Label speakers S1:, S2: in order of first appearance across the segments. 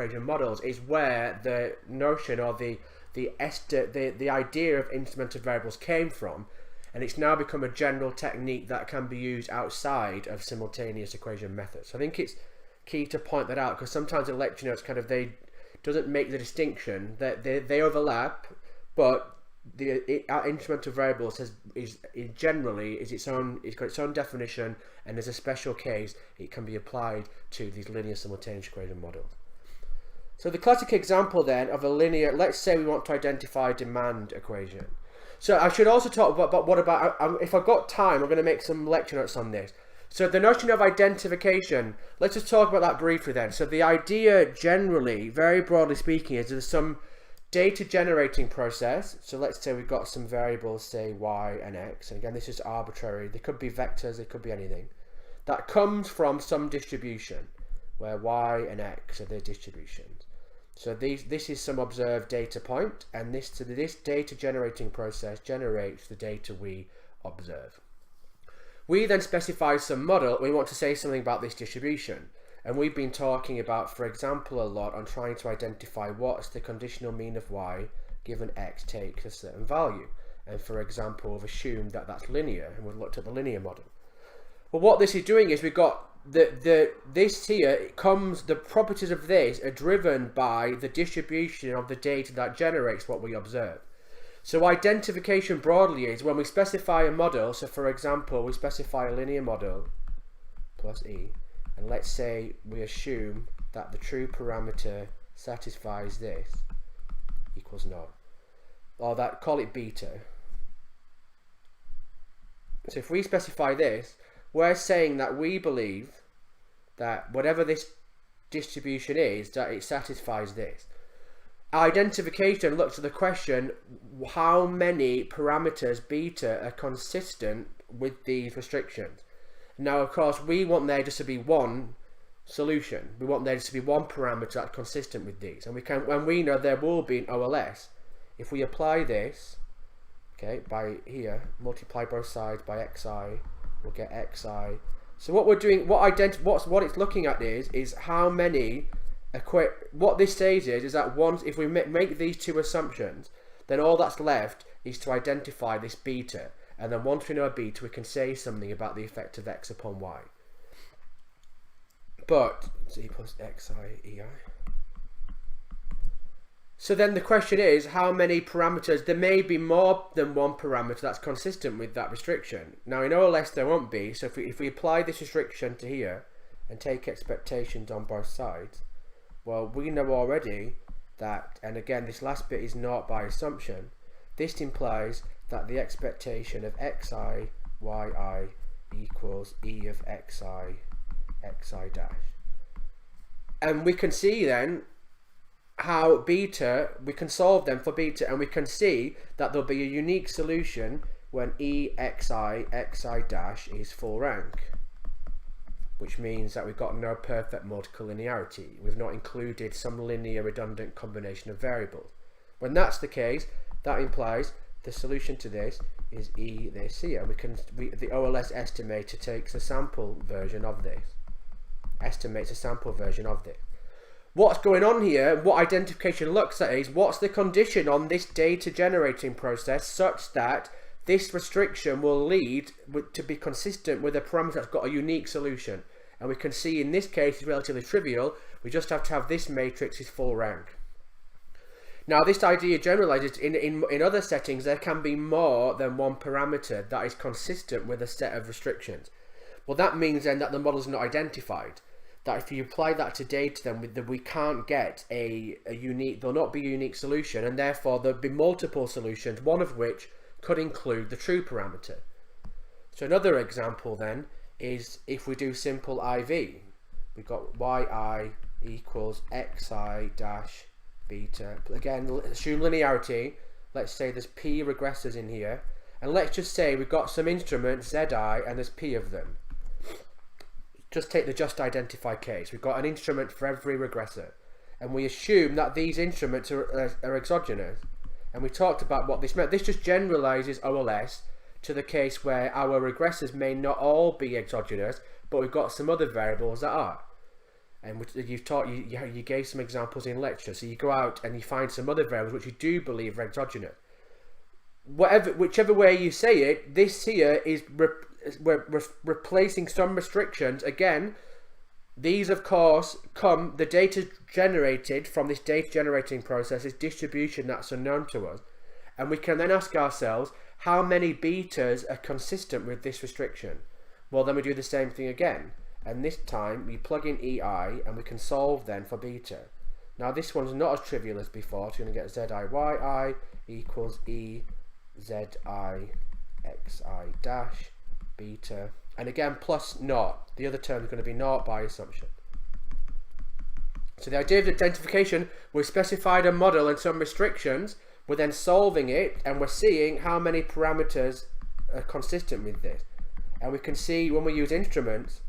S1: equation models is where the notion or the idea of instrumental variables came from, and it's now become a general technique that can be used outside of simultaneous equation methods. So I think it's key to point that out, because sometimes in lecture notes they doesn't make the distinction that they overlap, but our instrumental variables is its got its own definition, and as a special case it can be applied to these linear simultaneous equation models. So the classic example then of a linear, let's say we want to identify a demand equation. So I should also talk about what about, if I've got time, I'm going to make some lecture notes on this. So the notion of identification, let's just talk about that briefly then. So the idea generally, very broadly speaking, is there's some data generating process. So let's say we've got some variables, say y and x, and again this is arbitrary, they could be vectors, they could be anything, that comes from some distribution where y and x are their distributions. So this is some observed data point, and this data generating process generates the data we observe. We then specify some model. We want to say something about this distribution, and we've been talking about, for example, a lot on trying to identify what's the conditional mean of y given x takes a certain value, and for example we've assumed that that's linear, and we've looked at the linear model. Well, what this is doing is we've got this here, the properties of this are driven by the distribution of the data that generates what we observe. So identification broadly is when we specify a model. So for example, we specify a linear model plus e, and let's say we assume that the true parameter satisfies this equals 0, or call it beta. So if we specify this, we're saying that we believe that whatever this distribution is, that it satisfies this. Identification looks at the question, how many parameters beta are consistent with these restrictions. Now of course we want there just to be one solution. We want there just to be one parameter that's consistent with these, and we know there will be an OLS. If we apply this, okay, by here, multiply both sides by xi, we'll get xi. So what we're doing, what it's looking at is how many. What this says is that once, if we make these two assumptions, then all that's left is to identify this beta, and then once we know a beta, we can say something about the effect of x upon y. But z plus xi ei. So then the question is, how many parameters? There may be more than one parameter that's consistent with that restriction. Now in OLS there won't be, so if we apply this restriction to here and take expectations on both sides, well, we know already that, and again this last bit is not by assumption, this implies that the expectation of xi yi equals e of xi dash. And we can see then how beta, we can solve them for beta, and we can see that there'll be a unique solution when xi dash is full rank, which means that we've got no perfect multilinearity. We've not included some linear redundant combination of variables. When that's the case, that implies the solution to this is e this here. The OLS estimator takes a sample version of this. What's going on here, what identification looks at is what's the condition on this data generating process such that this restriction will lead to be consistent with a parameter that's got a unique solution. And we can see in this case it's relatively trivial. We just have to have this matrix is full rank. Now this idea generalizes in other settings. There can be more than one parameter that is consistent with a set of restrictions. Well, that means then that the model is not identified. That if you apply that to data, then we can't get a unique, there'll not be a unique solution, and therefore there'll be multiple solutions, one of which could include the true parameter. So another example then is if we do simple IV. We've got yi equals xi dash beta. Again, assume linearity. Let's say there's p regressors in here, and let's just say we've got some instruments zi and there's p of them. Just take the just identify case. We've got an instrument for every regressor, and we assume that these instruments are exogenous. And we talked about what this meant. This just generalizes OLS to the case where our regressors may not all be exogenous, but we've got some other variables that are. and you've taught you gave some examples in lecture. So you go out and you find some other variables which you do believe are exogenous. Whichever way you say it, this here is we're replacing some restrictions. Again, these of course come, the data generated from this data generating process is distribution that's unknown to us, and we can then ask ourselves how many betas are consistent with this restriction. Well, then we do the same thing again, and this time we plug in EI and we can solve then for beta. Now this one's not as trivial as before, so you're going to get ZIYI equals E ZI XI dash beta, and again plus naught. The other term is going to be naught by assumption. So the idea of identification, we specified a model and some restrictions, we're then solving it and we're seeing how many parameters are consistent with this. And we can see when we use instruments,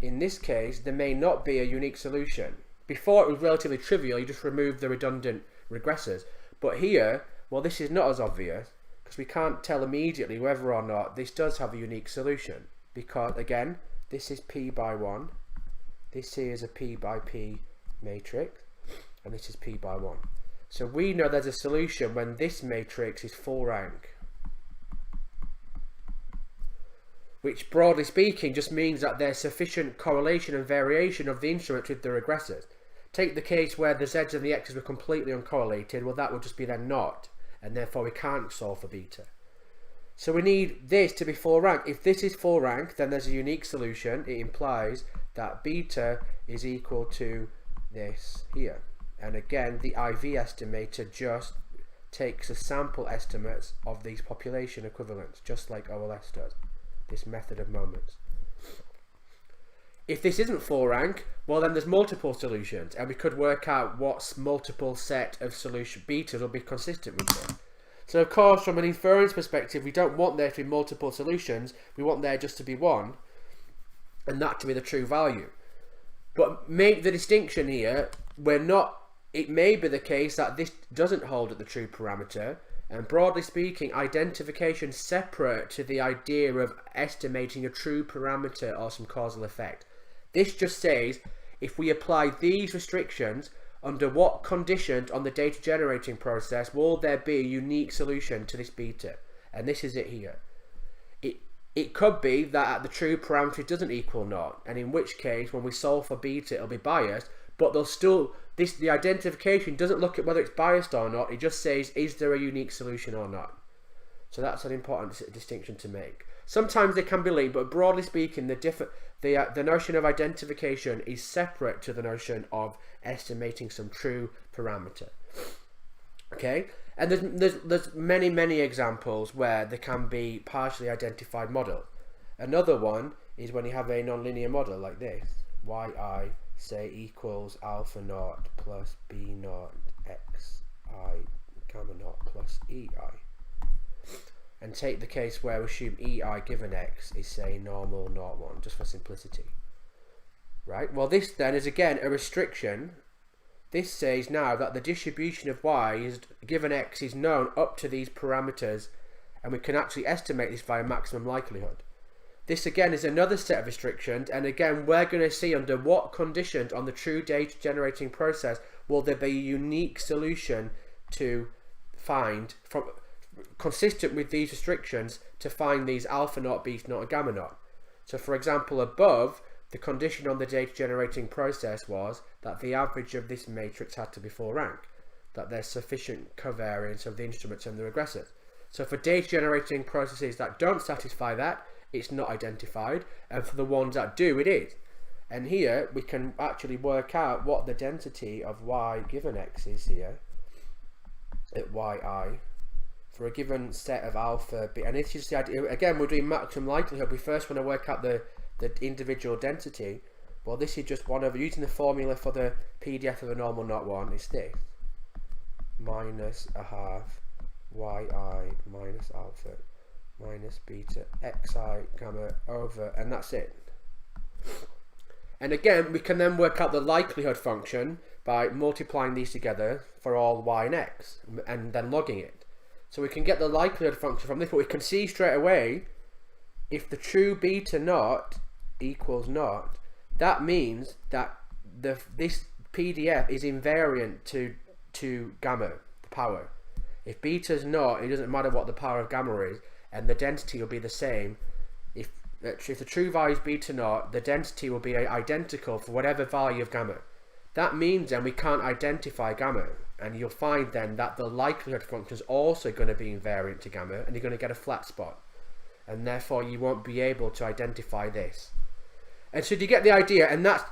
S1: in this case there may not be a unique solution. Before it was relatively trivial, you just remove the redundant regressors, but here, well, this is not as obvious, because we can't tell immediately whether or not this does have a unique solution, because again, this is P by 1, this here is a P by P matrix, and this is P by 1. So we know there's a solution when this matrix is full rank, which broadly speaking just means that there's sufficient correlation and variation of the instruments with the regressors. Take the case where the Z's and the X's were completely uncorrelated, well that would just be then not, and therefore we can't solve for beta. So we need this to be full rank. If this is full rank, then there's a unique solution. It implies that beta is equal to this here. And again, the IV estimator just takes the sample estimates of these population equivalents, just like OLS does, this method of moments. If this isn't full rank, well then there's multiple solutions, and we could work out what multiple set of solution betas will be consistent with this. So of course, from an inference perspective, we don't want there to be multiple solutions, we want there just to be one, and that to be the true value. But make the distinction here, it may be the case that this doesn't hold at the true parameter, and broadly speaking, identification separate to the idea of estimating a true parameter or some causal effect. This just says, if we apply these restrictions, under what conditions on the data generating process will there be a unique solution to this beta? And this is it here. It could be that the true parameter doesn't equal naught, and in which case, when we solve for beta, it'll be biased, but they'll still, the identification doesn't look at whether it's biased or not, it just says, is there a unique solution or not? So that's an important distinction to make. Sometimes they can be linked, but broadly speaking, the notion of identification is separate to the notion of estimating some true parameter. Okay, and there's many examples where there can be partially identified models. Another one is when you have a nonlinear model like this, yi say equals alpha naught plus b naught xi gamma naught plus ei. And take the case where we assume EI given X is say normal naught 1, just for simplicity. Right? Well, this then is again a restriction. This says now that the distribution of Y is given X is known up to these parameters, and we can actually estimate this via maximum likelihood. This again is another set of restrictions, and again we're going to see under what conditions on the true data generating process will there be a unique solution to find from consistent with these restrictions to find these alpha naught, beta naught, and gamma naught. So for example, above, the condition on the data generating process was that the average of this matrix had to be full rank, that there's sufficient covariance of the instruments and the regressors. So for data generating processes that don't satisfy that, it's not identified, and for the ones that do, it is. And here we can actually work out what the density of y given x is here at yi for a given set of alpha, beta, and this is the idea. Again, we're doing maximum likelihood. We first want to work out the individual density. Well, this is just 1 over, using the formula for the PDF of a normal naught 1, it's this, minus a half yi minus alpha minus beta xi gamma over, and that's it. And again, we can then work out the likelihood function by multiplying these together for all y and x, and then logging it. So we can get the likelihood function from this, but we can see straight away, if the true beta naught equals naught, that means that this PDF is invariant to gamma, the power. If beta's not, it doesn't matter what the power of gamma is, and the density will be the same. If the true value is beta naught, the density will be identical for whatever value of gamma. That means then we can't identify gamma, and you'll find then that the likelihood function is also going to be invariant to gamma, and you're going to get a flat spot, and therefore you won't be able to identify this. And so do you get the idea? And that's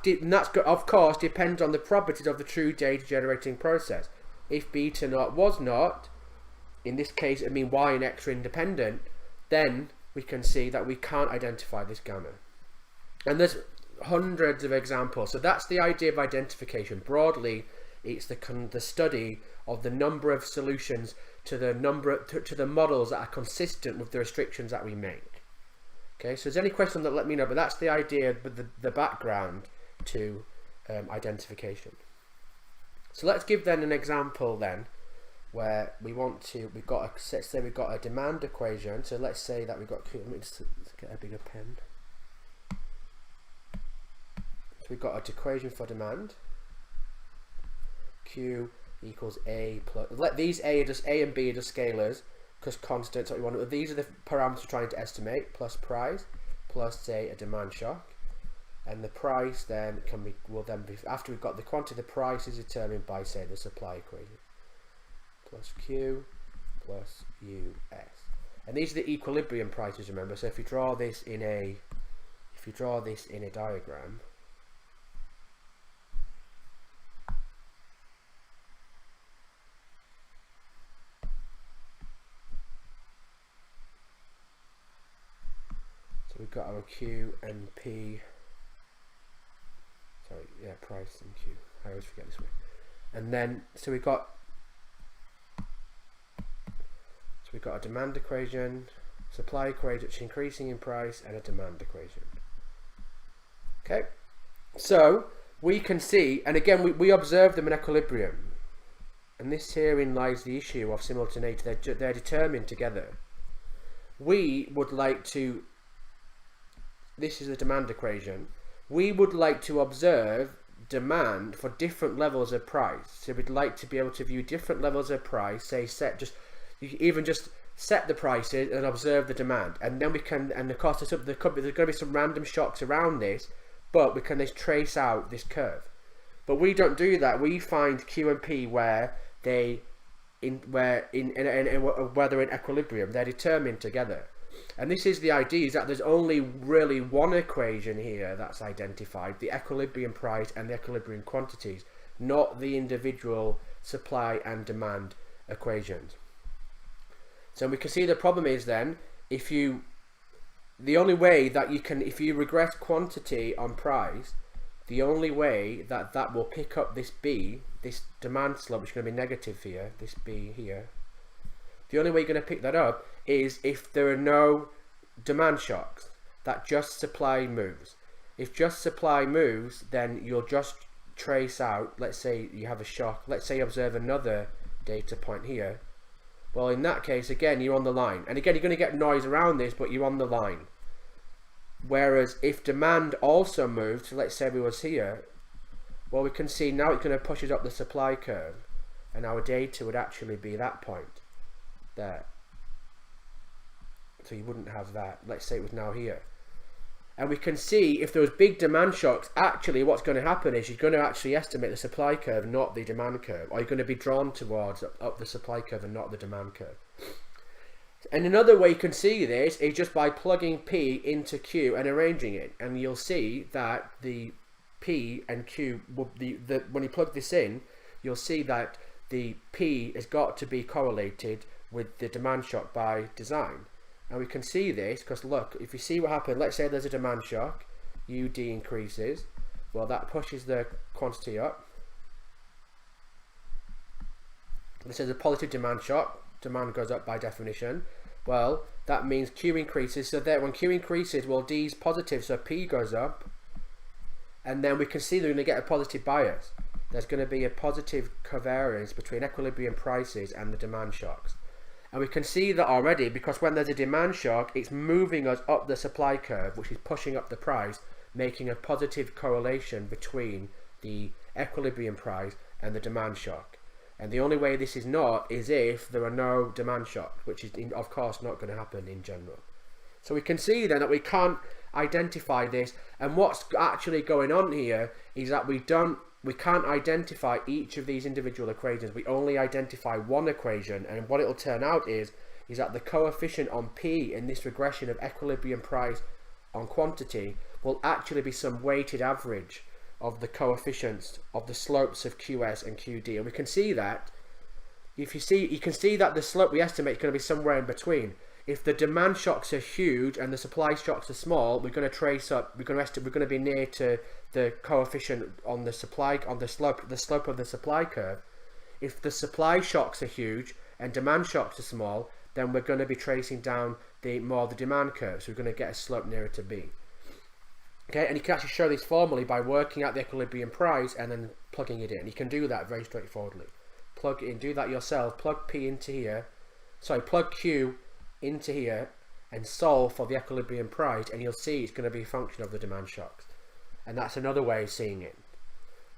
S1: of course depends on the properties of the true data generating process. If beta naught was not, in this case I mean y and x are independent, then we can see that we can't identify this gamma. And there's hundreds of examples. So that's the idea of identification. Broadly, it's the study of the number of solutions to the models that are consistent with the restrictions that we make. Okay, so if there's any question that, let me know, but that's the idea, but the background to identification. So let's give then an example then where we've got a demand equation. So let's say that we've got, let me just get a bigger pen. So we've got an equation for demand. Q equals A plus, let these A and B are just scalars, because constants what we want. These are the parameters we're trying to estimate, plus price, plus say a demand shock, and the price then will then be, after we've got the quantity, the price is determined by say the supply equation, plus Q plus US, and these are the equilibrium prices. Remember, so if you draw this in a diagram. We've got our Q and P, sorry, yeah, price and Q, I always forget this way. And then, so we've got a demand equation, supply equation which is increasing in price, and a demand equation. Okay, so we can see, and again we observe them in equilibrium, and this herein lies the issue of simultaneity. They're determined together. We would like to, this is the demand equation, we would like to observe demand for different levels of price. So we'd like to be able to view different levels of price, say even just set the prices and observe the demand, and then we can, and of course there's going to be some random shocks around this, but we can trace out this curve. But we don't do that. We find Q and P where they're in equilibrium, they're determined together. And this is the idea, is that there's only really one equation here that's identified, the equilibrium price and the equilibrium quantities, not the individual supply and demand equations. So we can see the problem is then, the only way that you can, if you regress quantity on price, the only way that that will pick up this B, this demand slope, which is going to be negative here, this B here, the only way you're going to pick that up is if there are no demand shocks, that just supply moves. If just supply moves, then you'll just trace out, let's say you have a shock, let's say you observe another data point here. Well, in that case, again, you're on the line. And again, you're going to get noise around this, but you're on the line. Whereas if demand also moves, so let's say we was here, well, we can see now it's going to push us up the supply curve, and our data would actually be that point there. So you wouldn't have that. Let's say it was now here. And we can see if there was big demand shocks, actually what's going to happen is you're going to actually estimate the supply curve, not the demand curve. Or you're going to be drawn towards up the supply curve and not the demand curve. And another way you can see this is just by plugging P into Q and arranging it. And you'll see that the P and Q, when you plug this in, you'll see that the P has got to be correlated with the demand shock by design. And we can see this because look, if you see what happened, let's say there's a demand shock, UD increases, well that pushes the quantity up. This is a positive demand shock, demand goes up by definition. Well, that means Q increases, so that when Q increases, well D is positive, so P goes up. And then we can see they're going to get a positive bias. There's going to be a positive covariance between equilibrium prices and the demand shocks. And we can see that already because when there's a demand shock, it's moving us up the supply curve, which is pushing up the price, making a positive correlation between the equilibrium price and the demand shock. And the only way this is not is if there are no demand shocks, which is of course not going to happen in general. So we can see then that we can't identify this, and what's actually going on here is that we can't identify each of these individual equations. We only identify one equation, and what it'll turn out is that the coefficient on P in this regression of equilibrium price on quantity will actually be some weighted average of the coefficients of the slopes of QS and QD. And we can see that you can see that the slope we estimate is going to be somewhere in between. If the demand shocks are huge and the supply shocks are small, we're going to trace up, we're going to be near to the coefficient on the slope of the supply curve. If the supply shocks are huge and demand shocks are small, then we're going to be tracing down the demand curve, so we're going to get a slope nearer to B. Okay, and you can actually show this formally by working out the equilibrium price and then plugging it in. You can do that very straightforwardly. Plug in, do that yourself. Plug P into here, plug Q into here, and solve for the equilibrium price, and you'll see it's going to be a function of the demand shocks. And that's another way of seeing it.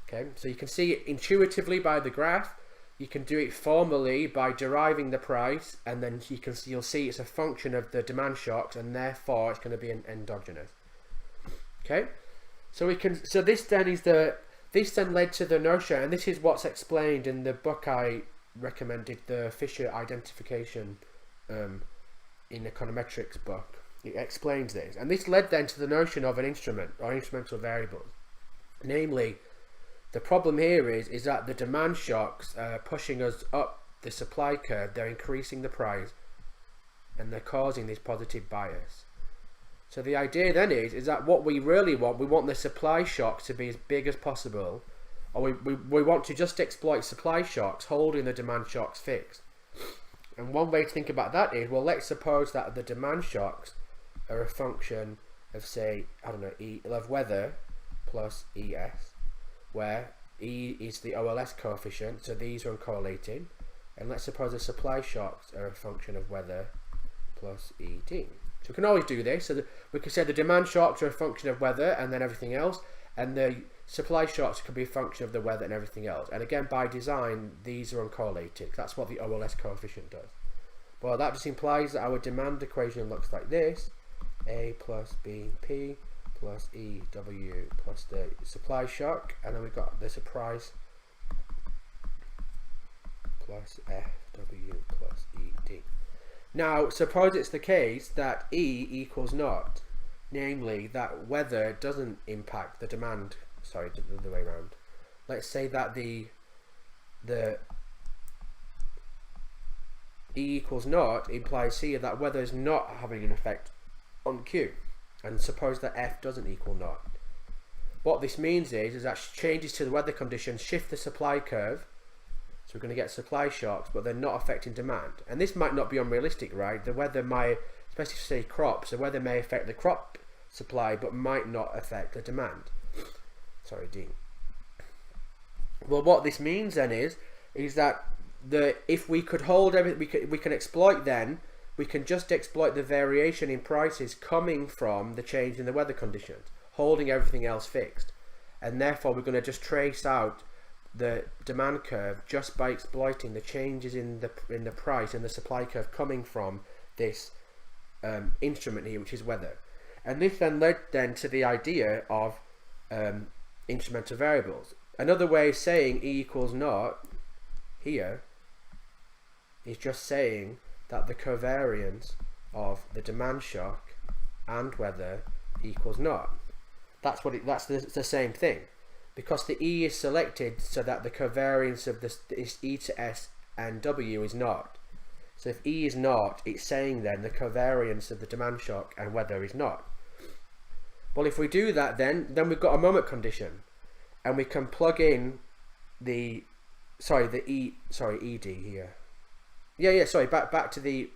S1: Okay, so you can see it intuitively by the graph. You can do it formally by deriving the price, and then you'll see it's a function of the demand shocks, and therefore it's going to be an endogenous. Okay, so this then led to the notion, and this is what's explained in the book I recommended, the Fisher identification in econometrics book. It explains this, and this led then to the notion of an instrument or instrumental variables. Namely, the problem here is that the demand shocks are pushing us up the supply curve. They're increasing the price, and they're causing this positive bias. So the idea then is that what we really want, we want the supply shocks to be as big as possible, or we want to just exploit supply shocks, holding the demand shocks fixed. And one way to think about that is, well, let's suppose that the demand shocks are a function of, say, I don't know, of weather plus ES, where E is the OLS coefficient, so these are uncorrelated. And let's suppose the supply shocks are a function of weather plus ED. So we can always do this. So we could say the demand shocks are a function of weather and then everything else, and the supply shocks could be a function of the weather and everything else. And again, by design, these are uncorrelated. That's what the OLS coefficient does. Well, that just implies that our demand equation looks like this: A plus BP plus EW plus the supply shock, and then we've got the surprise plus FW plus ED. Now, suppose it's the case that E equals naught, namely that weather doesn't impact the demand. Sorry, the other way around. Let's say that the E equals naught implies here that weather is not having an effect on Q, and suppose that F doesn't equal naught. What this means is that changes to the weather conditions shift the supply curve. So we're going to get supply shocks, but they're not affecting demand. And this might not be unrealistic, right? The weather might, especially say crops, the weather may affect the crop supply, but might not affect the demand. Sorry, D. Well, what this means then is that if we could hold everything, we can exploit then, we can just exploit the variation in prices coming from the change in the weather conditions, holding everything else fixed. And therefore, we're going to just trace out the demand curve just by exploiting the changes in the price and the supply curve coming from this instrument here, which is weather. And this then led to the idea of instrumental variables. Another way of saying E equals naught here is just saying that the covariance of the demand shock and weather equals naught. That's the same thing, because the E is selected so that the covariance of this E to S and W is naught. So if E is naught, it's saying then the covariance of the demand shock and weather is naught. Well, if we do that, then we've got a moment condition, and we can plug in ED here. Back to the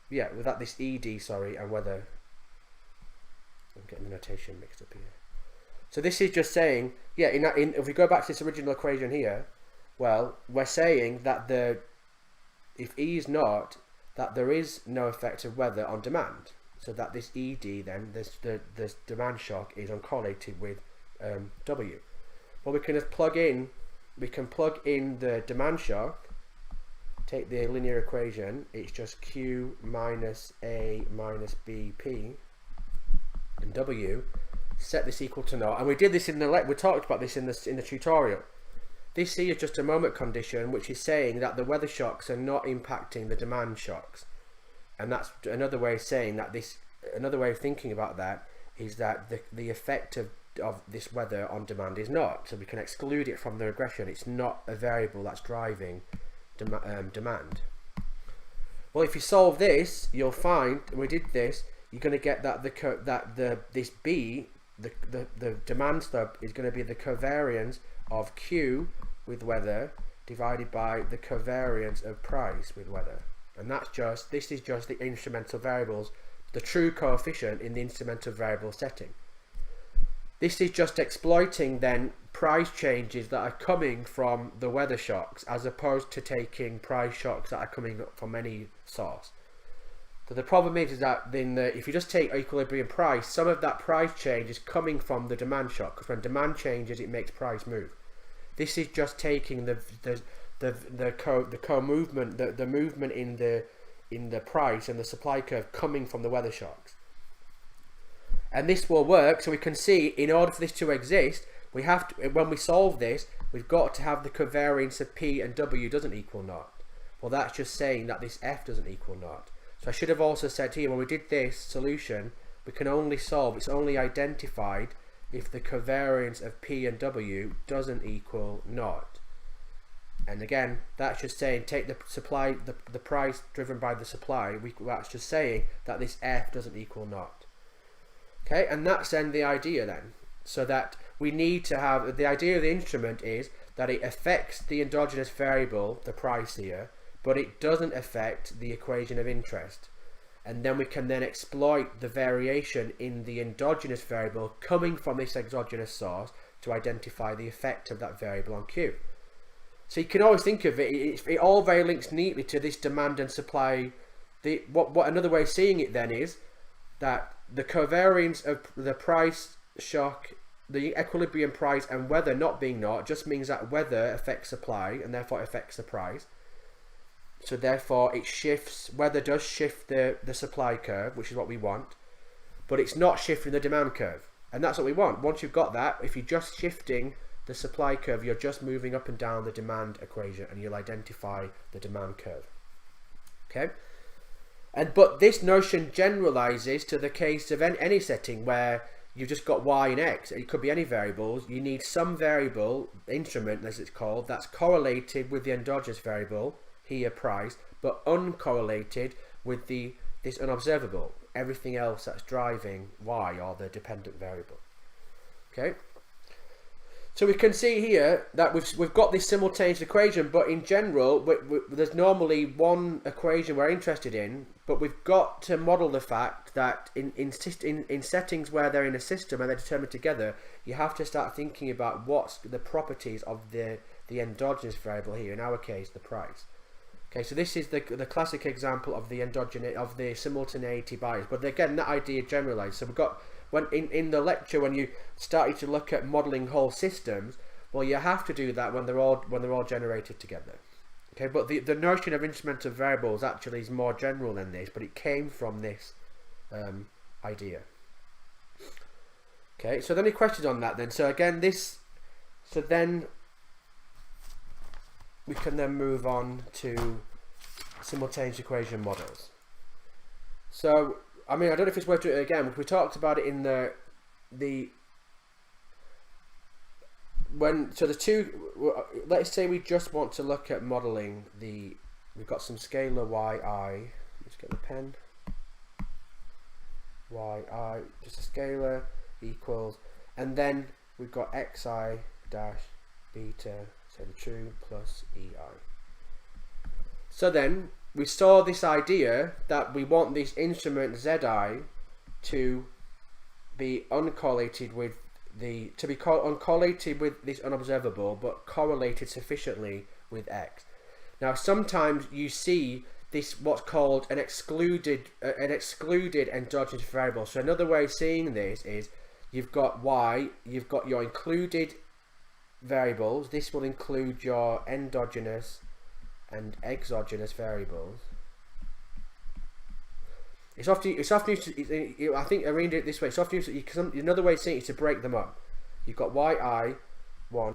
S1: without this ED, and weather. I'm getting the notation mixed up here. So this is just saying, if we go back to this original equation here, well, we're saying that if E is naught, that there is no effect of weather on demand. So that this ED then, this demand shock is uncorrelated with W. Well, we can just plug in the demand shock, take the linear equation, it's just Q minus A minus BP, and W, set this equal to 0. And we did this in the we talked about this in the tutorial. This here is just a moment condition which is saying that the weather shocks are not impacting the demand shocks. And that's another way of saying that another way of thinking about that is that the effect of this weather on demand is not. So we can exclude it from the regression. It's not a variable that's driving demand. Well, if you solve this, you'll find, and we did this, you're going to get that this B, the demand slope, is going to be the covariance of Q with weather divided by the covariance of price with weather. And this is just the instrumental variables, the true coefficient in the instrumental variable setting. This is just exploiting then price changes that are coming from the weather shocks, as opposed to taking price shocks that are coming up from any source. So the problem is that if you just take equilibrium price, some of that price change is coming from the demand shock, because when demand changes, it makes price move. This is just taking the movement in the price and the supply curve coming from the weather shocks. And this will work, so we can see in order for this to exist, we have to, when we solve this, we've got to have the covariance of P and W doesn't equal 0. Well, that's just saying that this F doesn't equal 0. So I should have also said here, when we did this solution, we can only solve, it's only identified if the covariance of P and W doesn't equal 0. And again, that's just saying take the supply, the price driven by the supply, that's just saying that this F doesn't equal 0. Okay, and that's then the idea then. So that we need to have, the idea of the instrument is that it affects the endogenous variable, the price here, but it doesn't affect the equation of interest. And then we can then exploit the variation in the endogenous variable coming from this exogenous source to identify the effect of that variable on Q. So you can always think of it, it all very links neatly to this demand and supply. What another way of seeing it then is that the covariance of the price shock, the equilibrium price and weather not being 0 just means that weather affects supply and therefore affects the price. So therefore it shifts, weather does shift the supply curve, which is what we want, but it's not shifting the demand curve. And that's what we want. Once you've got that, if you're just shifting the supply curve, you're just moving up and down the demand equation and you'll identify the demand curve. Okay? But this notion generalizes to the case of any setting where you've just got y and x. It could be any variables. You need some variable, instrument as it's called, that's correlated with the endogenous variable, here price, but uncorrelated with this unobservable, everything else that's driving y, or the dependent variable. Okay? So we can see here that we've got this simultaneous equation, but in general, there's normally one equation we're interested in, but we've got to model the fact that in settings where they're in a system and they're determined together, you have to start thinking about what's the properties of the endogenous variable here, in our case, the price. Okay, so this is the classic example of the simultaneity bias, but again, that idea generalized. So we've got, when in the lecture, when you started to look at modeling whole systems, well, you have to do that when they're all generated together. Okay, but the notion of instrumental variables actually is more general than this, but it came from this idea. Okay, so any questions on that then? So again, then we can then move on to simultaneous equation models. So I mean, I don't know if it's worth doing it again. We talked about it in let's say we just want to look at modeling we've got some scalar yi, let's get the pen, yi, just a scalar, equals, and then we've got xi dash beta, so the true, plus ei. So then we saw this idea that we want this instrument Zi to be uncorrelated with uncorrelated with this unobservable, but correlated sufficiently with x. Now sometimes you see this what's called an excluded endogenous variable. So another way of seeing this is you've got y, you've got your included variables, this will include your endogenous and exogenous variables. It's often used to, I think I read it this way, it's often used to, another way of saying it is to break them up. You've got yi1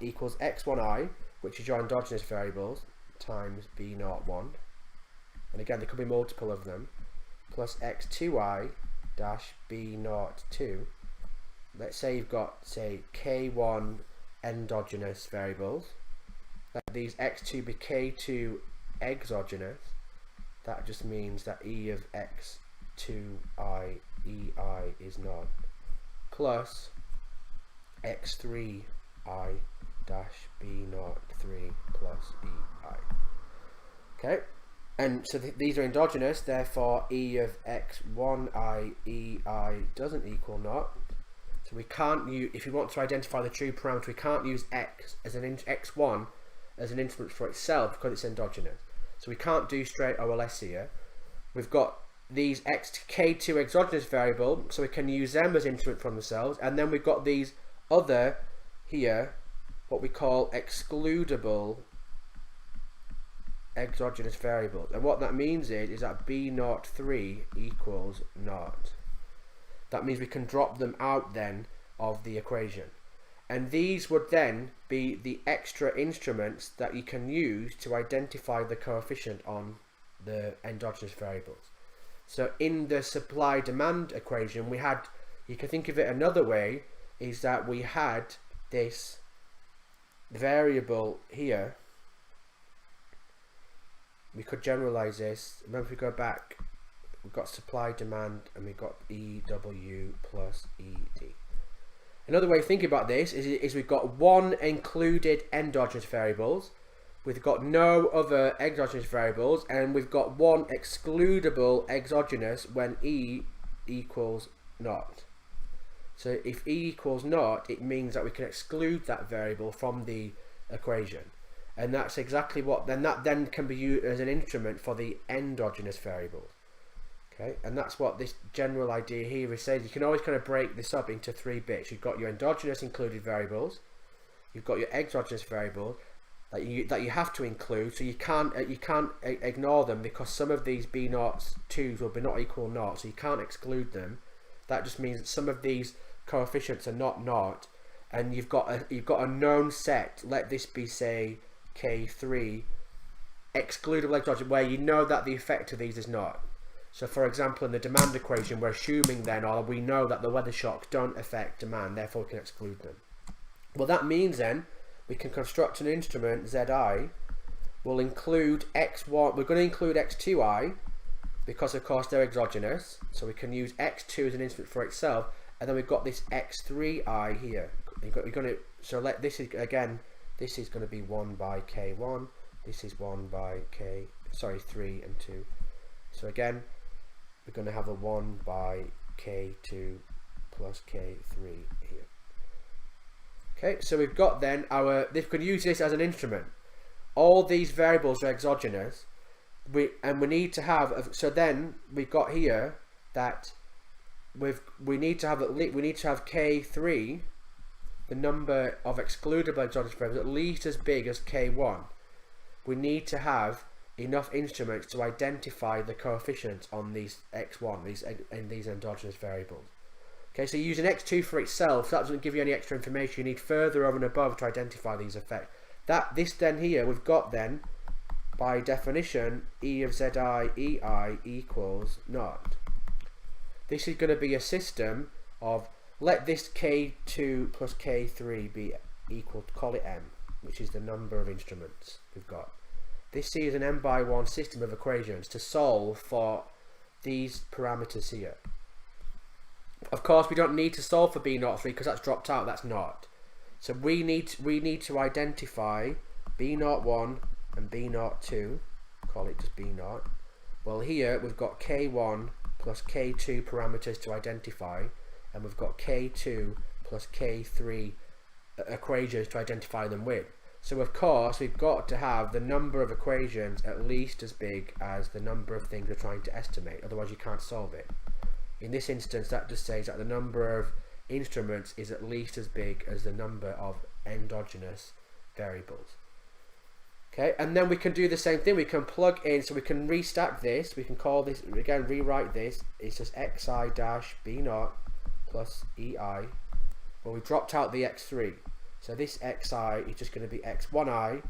S1: equals x1i, which is your endogenous variables, times b01, and again there could be multiple of them, plus x2i dash b02. Let's say you've got, say, k1 endogenous variables. Let these x2 be k2 exogenous. That just means that e of x2i ei is none. Plus x3i dash b03 plus ei. Okay, and so these are endogenous, therefore e of x1i ei doesn't equal naught. So we can't use, if you want to identify the true parameter, we can't use x as an x1 as an instrument for itself because it's endogenous. So we can't do straight OLS here. We've got these k2 exogenous variable, so we can use them as instrument from themselves, and then we've got these other here, what we call excludable exogenous variables, and what that means is that b03 equals naught. That means we can drop them out then of the equation, and these would then be the extra instruments that you can use to identify the coefficient on the endogenous variables. So in the supply demand equation we had, you can think of it another way, is that we had this variable here. We could generalize this. Remember, if we go back, we've got supply demand and we've got EW plus ED. Another way of thinking about this is we've got one included endogenous variables, we've got no other exogenous variables, and we've got one excludable exogenous when E equals naught. So if E equals naught, it means that we can exclude that variable from the equation. And that's exactly what, that then can be used as an instrument for the endogenous variables. Okay, and that's what this general idea here is saying. You can always kind of break this up into 3 bits. You've got your endogenous included variables, you've got your exogenous variables that you have to include, so you can't ignore them, because some of these b02s will be not equal naught, so you can't exclude them. That just means that some of these coefficients are not naught, and you've got a known set. Let this be, say, k3 excludable exogenous, where you know that the effect of these is naught. So for example, in the demand equation, we're assuming then, or we know that the weather shocks don't affect demand, therefore we can exclude them. Well, that means then we can construct an instrument, Zi, will include x1, we're going to include x2i, because of course they're exogenous, so we can use x2 as an instrument for itself, and then we've got this x3i here. So let this is, again, this is going to be 1 by k1, this is 1 by 3 and 2. So again, we're going to have a 1 by k2 plus k3 here. Okay, so we've got then we can use this as an instrument. All these variables are exogenous, we need to have, so then we've got here that we need to have k3, the number of excludable exogenous variables, at least as big as k1. We need to have enough instruments to identify the coefficients on these x1, these endogenous variables. Okay, so using x2 for itself, that doesn't give you any extra information. You need further over and above to identify these effects. This then here, we've got then, by definition, E of Zi Ei equals naught. This is going to be a system of, let this k2 plus k3 be equal, call it m, which is the number of instruments we've got. This is an m by 1 system of equations to solve for these parameters here. Of course, we don't need to solve for b03 because that's dropped out, that's naught. So we need to identify b01 and b02, call it just b0. Well, here we've got k1 plus k2 parameters to identify, and we've got k2 plus k3 equations to identify them with. So of course we've got to have the number of equations at least as big as the number of things we're trying to estimate, otherwise you can't solve it. In this instance, that just says that the number of instruments is at least as big as the number of endogenous variables. Okay, and then we can do the same thing. We can plug in, so we can restack this. We can call this, again, rewrite this. It's just xi dash b0 plus ei. Well, we dropped out the x3. So this xi is just going to be x1i.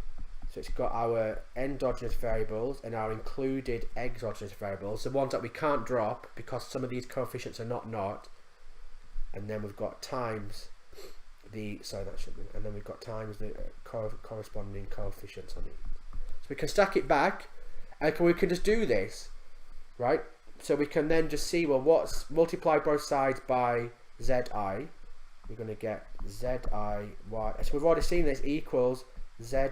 S1: So it's got our endogenous variables and our included exogenous variables, the ones that we can't drop because some of these coefficients are not. And then we've got times the, sorry, that should be, and then we've got times the corresponding coefficients on it. So we can stack it back, and we can just do this, right? So we can then just see, well, what's multiplied both sides by zi, we're going to get zi y. So we've already seen this equals zi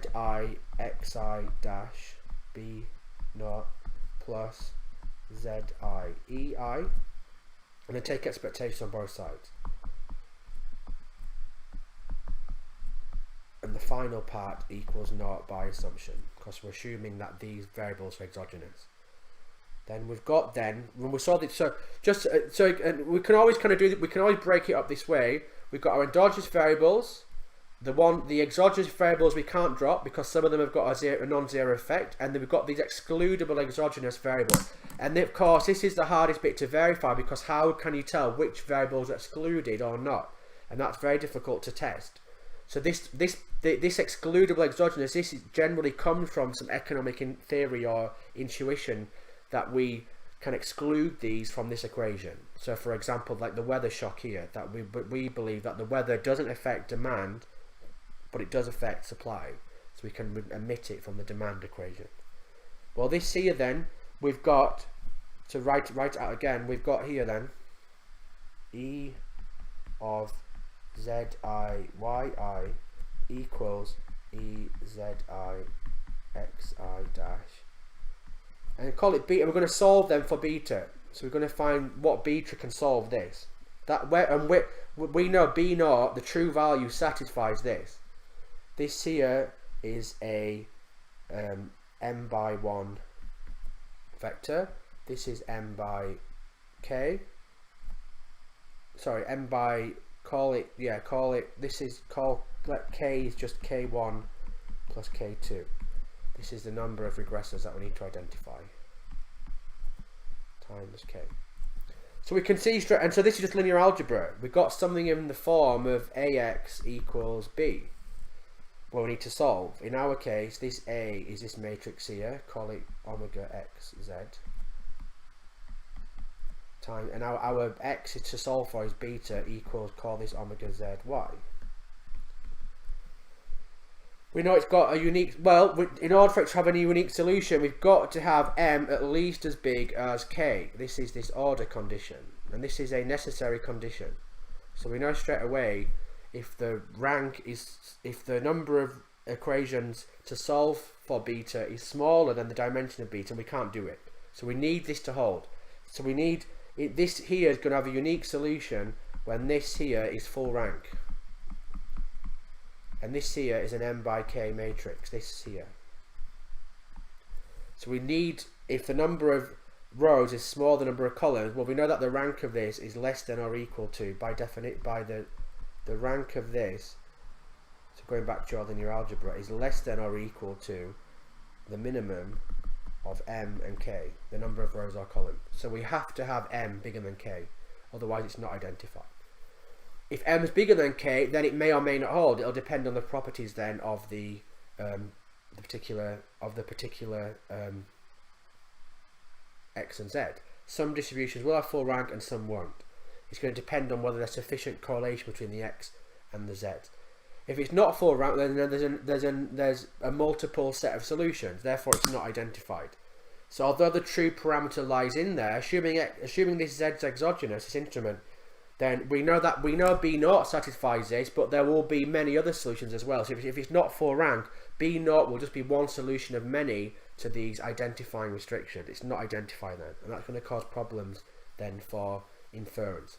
S1: xi dash b naught plus zi ei, and then take expectations on both sides. And the final part equals naught by assumption, because we're assuming that these variables are exogenous. Then we've got, then when we saw this, so just we can always kind of do, we can always break it up this way. We've got our endogenous variables, the exogenous variables we can't drop because some of them have got a non-zero effect, and then we've got these excludable exogenous variables. And of course, this is the hardest bit to verify, because how can you tell which variables are excluded or not? And that's very difficult to test. So this excludable exogenous, this generally comes from some economic theory or intuition that we can exclude these from this equation. So for example, like the weather shock here, that we believe that the weather doesn't affect demand, but it does affect supply. So we can omit it from the demand equation. Well, this here then, we've got, to write it out again, we've got here then, E of zi yi equals E zi xi dash, and call it beta. We're going to solve them for beta, so we're going to find what beta can solve this. We know b0, the true value, satisfies this. This here is a m by 1 vector. This is m by k. Sorry, m by, let k is just k1 plus k2. This is the number of regressors that we need to identify, times k. So we can see straight, and so this is just linear algebra. We've got something in the form of ax equals b. Well, we need to solve. In our case, this A is this matrix here, call it omega x z. Time, and our x to solve for is beta equals, call this omega z y. We know it's got a unique, well, in order for it to have a unique solution, we've got to have m at least as big as k. This is this order condition, and this is a necessary condition. So we know straight away, if the number of equations to solve for beta is smaller than the dimension of beta, we can't do it. So we need this to hold. So we need, this here is going to have a unique solution when this here is full rank. And this here is an m by k matrix, this here. So we need, if the number of rows is smaller than the number of columns, well, we know that the rank of this is less than or equal to, by the rank of this, so going back to your linear algebra, is less than or equal to the minimum of m and k, the number of rows or columns. So we have to have m bigger than k, otherwise it's not identified. If m is bigger than k, then it may or may not hold. It'll depend on the properties then of the particular x and z. Some distributions will have full rank and some won't. It's going to depend on whether there's sufficient correlation between the x and the z. If it's not full rank, then there's a multiple set of solutions. Therefore, it's not identified. So although the true parameter lies in there, assuming this z is exogenous, this instrument, then we know b0 satisfies this, but there will be many other solutions as well. So if it's not full rank, b0 will just be one solution of many to these identifying restrictions. It's not identified then, and that's going to cause problems then for inference.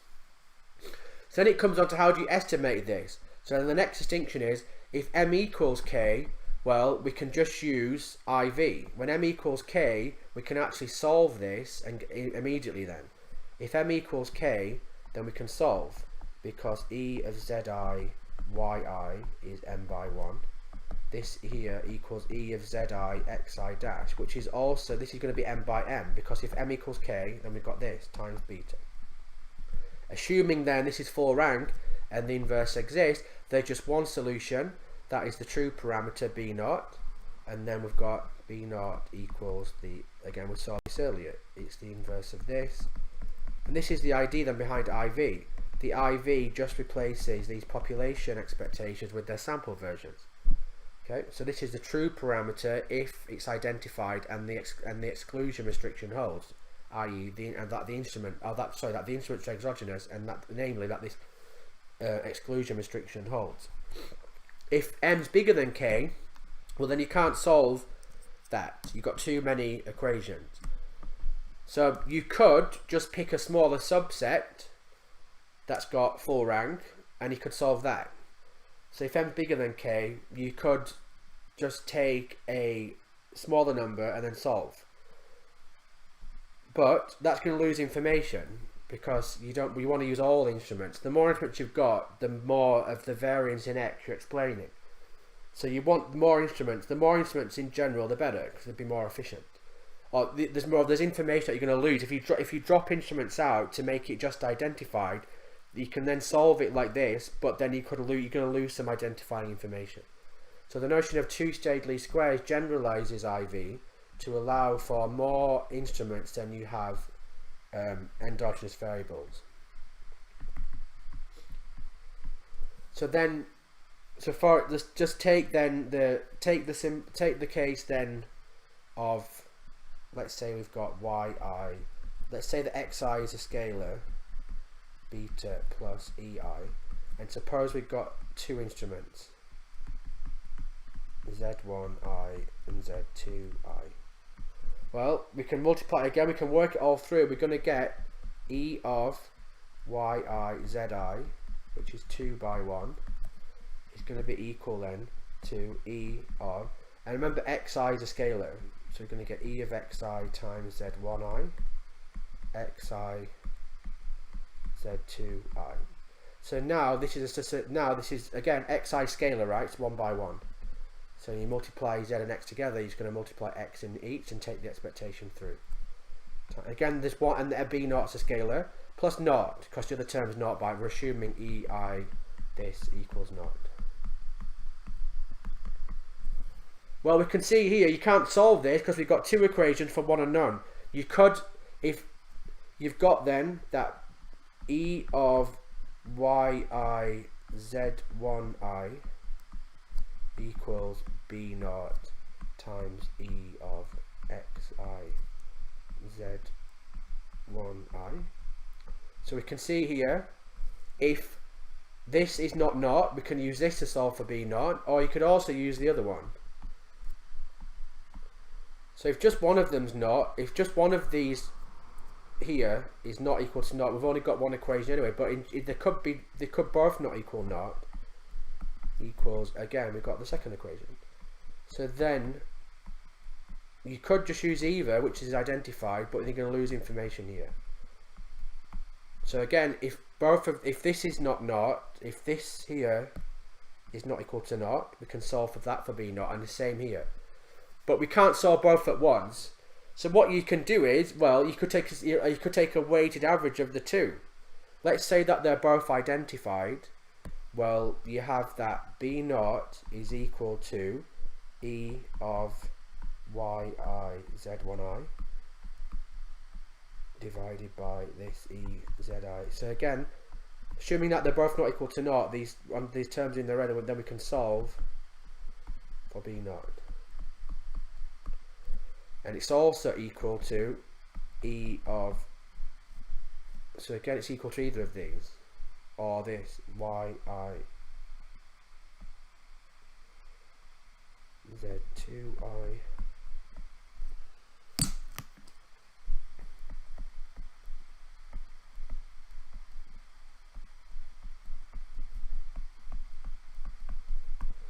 S1: So then it comes on to, how do you estimate this? So then the next distinction is, if m equals k, well, we can just use IV. When m equals k, we can actually solve this and immediately then. If m equals k, then we can solve, because E of zi yi is m by 1. This here equals e of zi xi dash, which is also, this is going to be m by m, because if m equals k, then we've got this times beta. Assuming then this is full rank and the inverse exists, there's just one solution, that is the true parameter b naught, and then we've got b naught equals the, again we saw this earlier, it's the inverse of this, and this is the idea then behind IV. The IV just replaces these population expectations with their sample versions. Okay, so this is the true parameter if it's identified and the exclusion restriction holds, i.e. that the instrument's exogenous, and that namely that this exclusion restriction holds. If m's bigger than k, well then you can't solve that. You've got too many equations. So you could just pick a smaller subset that's got full rank, and you could solve that. So if m's bigger than k, you could just take a smaller number and then solve. But that's going to lose information, because you want to use all instruments. The more instruments you've got, the more of the variance in x you're explaining. So you want more instruments. The more instruments in general, the better, because they'd be more efficient. Or there's information that you're going to lose if you drop instruments out to make it just identified. You can then solve it like this, but then you're going to lose some identifying information. So the notion of two-stage least squares generalizes IV to allow for more instruments than you have endogenous variables. So then, just take the case then of, let's say we've got yi. Let's say that xi is a scalar, beta plus ei, and suppose we've got two instruments, z1i and z2i. Well, we can multiply again, we can work it all through. We're going to get e of yi zi, which is 2 by 1, is going to be equal then to e of, and remember xi is a scalar, so we're going to get e of xi times z1i, xi z2i. So now this is again xi scalar, right? It's 1 by 1. So you multiply z and x together, you're going to multiply x in each and take the expectation through. Again, this one and the b naught's a scalar, plus naught, because the other term is naught by, we're assuming ei this equals naught. Well, we can see here you can't solve this because we've got two equations for one unknown. You could, if you've got then that e of yi z1i equals b naught times e of xi z1i. So we can see here, if this is not naught, we can use this to solve for b naught, or you could also use the other one. So if just one of them's naught, if just one of these here is not equal to naught, we've only got one equation anyway, but they could both not equal naught, equals, again we've got the second equation. So then you could just use either, which is identified, but you're going to lose information here. So again, if this is not naught, if this here is not equal to naught, we can solve for that for b naught, and the same here. But we can't solve both at once. So what you can do is, well, you could take a weighted average of the two. Let's say that they're both identified. Well, you have that b naught is equal to e of yi z1i divided by this e zi. So again, assuming that they're both not equal to naught, these terms in the red, then we can solve for b naught. And it's also equal to e of, so again it's equal to either of these, or this yi z2i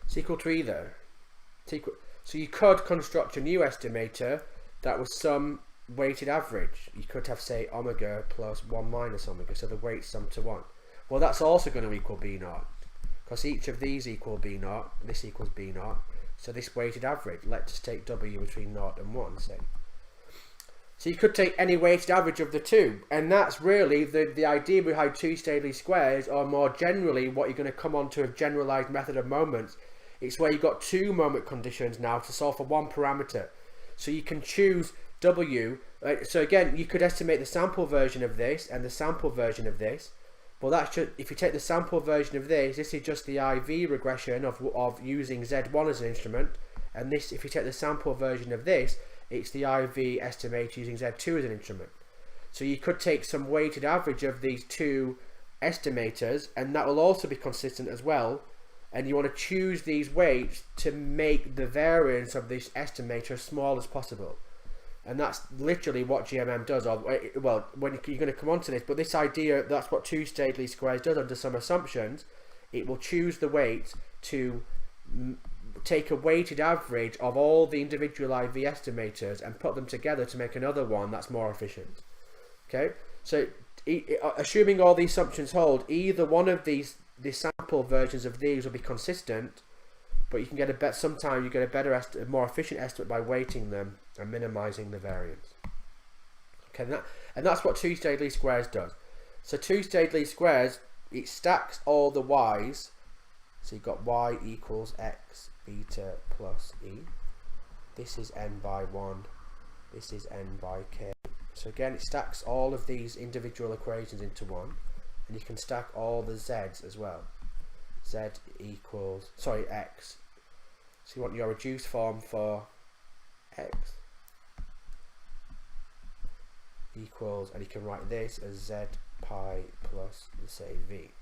S1: it's equal to either. So you could construct a new estimator that was some weighted average. You could have, say, omega plus 1 minus omega, so the weights sum to 1. Well, that's also going to equal b naught, because each of these equal b0, this equals b0. So this weighted average, let's take w between 0 and 1, say. So you could take any weighted average of the two, and that's really the idea behind two-stage least squares, or more generally what you're going to come on to a generalized method of moments. It's where you've got two moment conditions now to solve for one parameter. So you can choose w. So again, you could estimate the sample version of this and the sample version of this. Well, that's just, if you take the sample version of this is just the IV regression of using Z1 as an instrument, and this, if you take the sample version of this, it's the IV estimate using Z2 as an instrument. So you could take some weighted average of these two estimators, and that will also be consistent as well. And you want to choose these weights to make the variance of this estimator as small as possible. And that's literally what GMM does. Or, well, when you're going to come on to this, but this idea, that's what two-stage least squares does under some assumptions. It will choose the weight to take a weighted average of all the individual IV estimators and put them together to make another one that's more efficient. Okay, so assuming all these assumptions hold, either one of the sample versions of these will be consistent, but you can get a sometimes you get a better a more efficient estimate by weighting them and minimizing the variance. Okay, and that's what two-stage least squares does. So two-stage least squares, it stacks all the y's. So you've got y equals x beta plus e. This is n by 1. This is n by k. So again, it stacks all of these individual equations into one, and you can stack all the z's as well. Z equals, sorry, x. So you want your reduced form for x equals, and you can write this as z pi plus, say, v.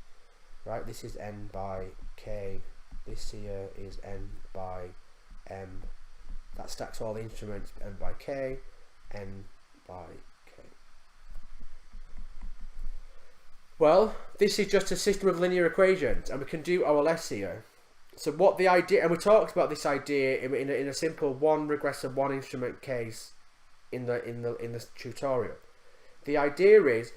S1: Right, this is n by k, this here is n by m. That stacks all the instruments, n by k, n by k. Well, this is just a system of linear equations, and we can do OLS here. So what the idea, and we talked about this idea in a simple one regressive one instrument case in the tutorial. The idea is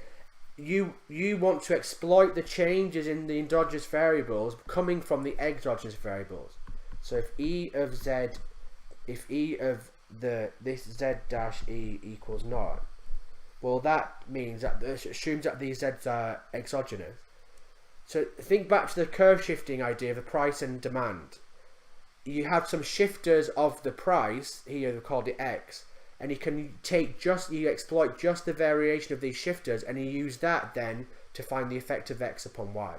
S1: you want to exploit the changes in the endogenous variables coming from the exogenous variables. So if e of z, if e of this z dash e equals 0, well, that means that it assumes that these z's are exogenous. So think back to the curve shifting idea of the price and demand. You have some shifters of the price here, we called it x, and you can you exploit just the variation of these shifters, and you use that then to find the effect of x upon y.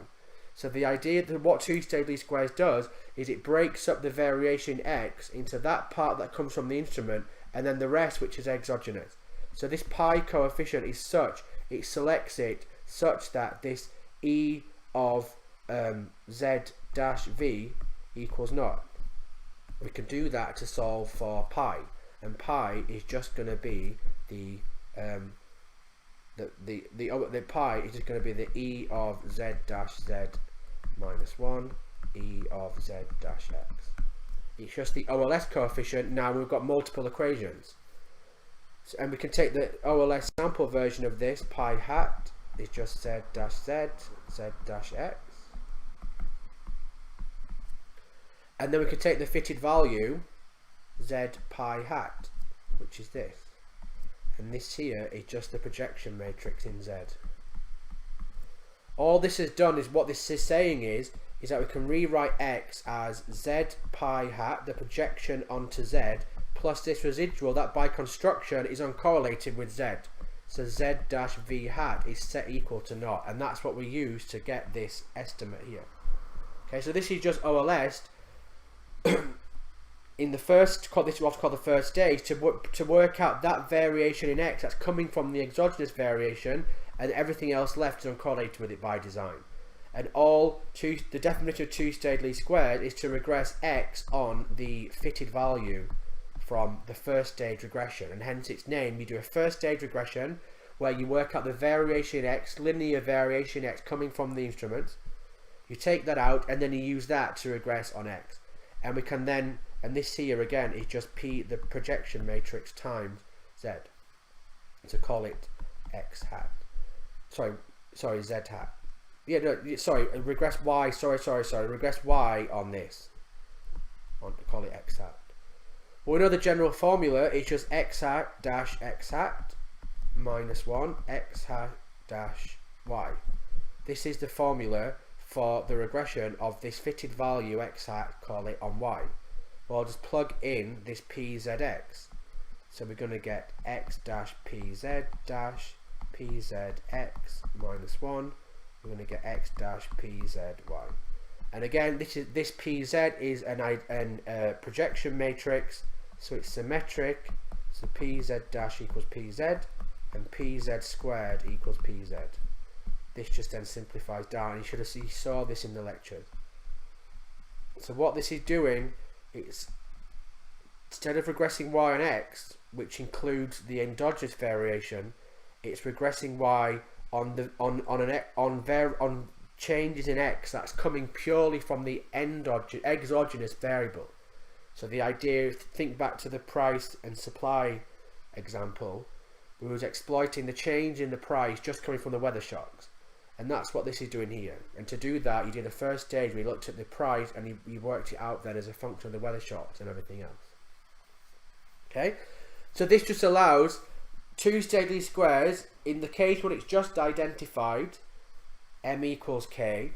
S1: So the idea that what two-stage least squares does is it breaks up the variation x into that part that comes from the instrument, and then the rest which is exogenous. So this pi coefficient is such, it selects it such that this e of z dash v equals 0. We can do that to solve for pi, and pi is just going to be the pi is just going to be the e of z dash z minus 1 e of z dash x. It's just the OLS coefficient. Now we've got multiple equations, so, and we can take the OLS sample version of this. Pi hat is just z dash z, z dash x, and then we can take the fitted value z pi hat, which is this, and this here is just the projection matrix in z. All this has done is, what this is saying is that we can rewrite x as z pi hat, the projection onto z, plus this residual that by construction is uncorrelated with z. So z dash v hat is set equal to 0, and that's what we use to get this estimate here. Okay, so this is just OLS in the first, this is what's called the first stage, to work out that variation in x that's coming from the exogenous variation, and everything else left is uncorrelated with it by design. And the definition of two-stage least squared is to regress x on the fitted value from the first stage regression, and hence its name. You do a first stage regression where you work out the variation x, linear variation x coming from the instrument. You take that out, and then you use that to regress on x. And we can then, and this here again is just p, the projection matrix, times z, to call it x hat. Sorry, z hat. Yeah, no, sorry, regress y, regress y on this. Call it x hat. Well, we know the general formula is just x hat dash x hat minus 1 x hat dash y. This is the formula for the regression of this fitted value x hat, call it on y. Well, I'll just plug in this pzx. So we're going to get x dash pz dash pzx minus 1. We're going to get x dash pzy. And again, this pz is a projection matrix, so it's symmetric. So pz dash equals pz, and pz squared equals pz. This just then simplifies down. You saw this in the lecture. So what this is doing, it's instead of regressing y and x, which includes the endogenous variation, it's regressing y on changes in x that's coming purely from the exogenous variable. So the idea, think back to the price and supply example, we was exploiting the change in the price just coming from the weather shocks, and that's what this is doing here. And to do that, you did the first stage where you looked at the price and you worked it out then as a function of the weather shocks and everything else. Okay, so this just allows two-stage least squares in the case when it's just identified m equals k,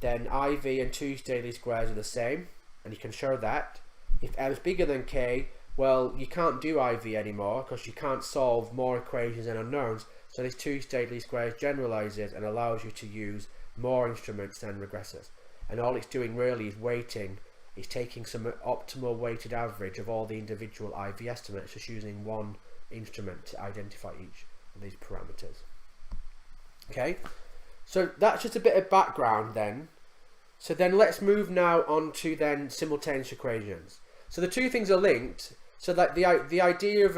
S1: then IV and two-stage least squares are the same, and you can show that. If m is bigger than k, well, you can't do IV anymore because you can't solve more equations and unknowns, so this two-stage least squares generalizes and allows you to use more instruments than regressors. And all it's doing really is weighting. It's taking some optimal weighted average of all the individual IV estimates, just using one instrument to identify each of these parameters. Okay, so that's just a bit of background then. So then let's move now on to then simultaneous equations. So the two things are linked. So that the idea of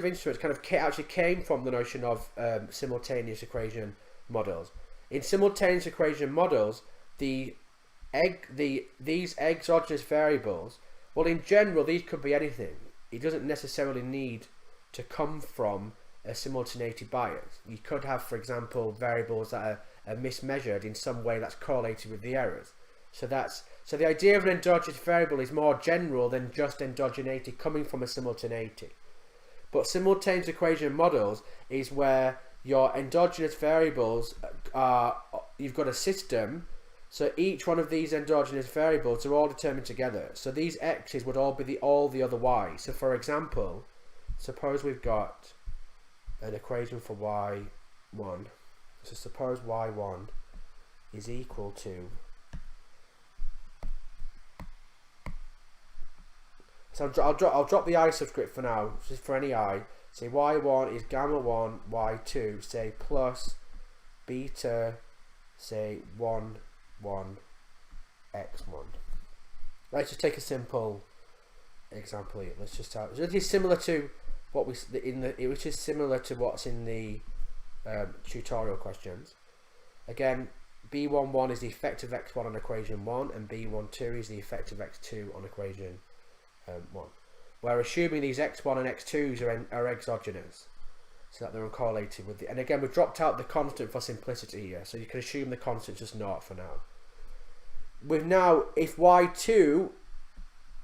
S1: instruments kind of actually came from the notion of simultaneous equation models. In simultaneous equation models, these exogenous variables, well, in general, these could be anything. It doesn't necessarily need to come from a simultaneity bias. You could have, for example, variables that are mismeasured in some way that's correlated with the errors. So the idea of an endogenous variable is more general than just endogeneity coming from a simultaneity. But simultaneous equation models is where your endogenous variables are, you've got a system. So each one of these endogenous variables are all determined together. So these x's would all be all the other y's. So for example, suppose we've got an equation for y1. So suppose y1 is equal to, so I'll drop the I subscript for now, just for any I. Say y1 is gamma 1, y2, say plus beta, say 1, 1, x1. Let's just take a simple example here. Let's just have, so it is similar to what which is similar to what's in the tutorial questions. Again, b11 is the effect of x1 on equation 1, and b12 is the effect of x2 on equation 1. We're assuming these x1 and x2s are exogenous, so that they're uncorrelated with the. And again, we've dropped out the constant for simplicity here, so you can assume the constant's just naught for now. With now, if y2,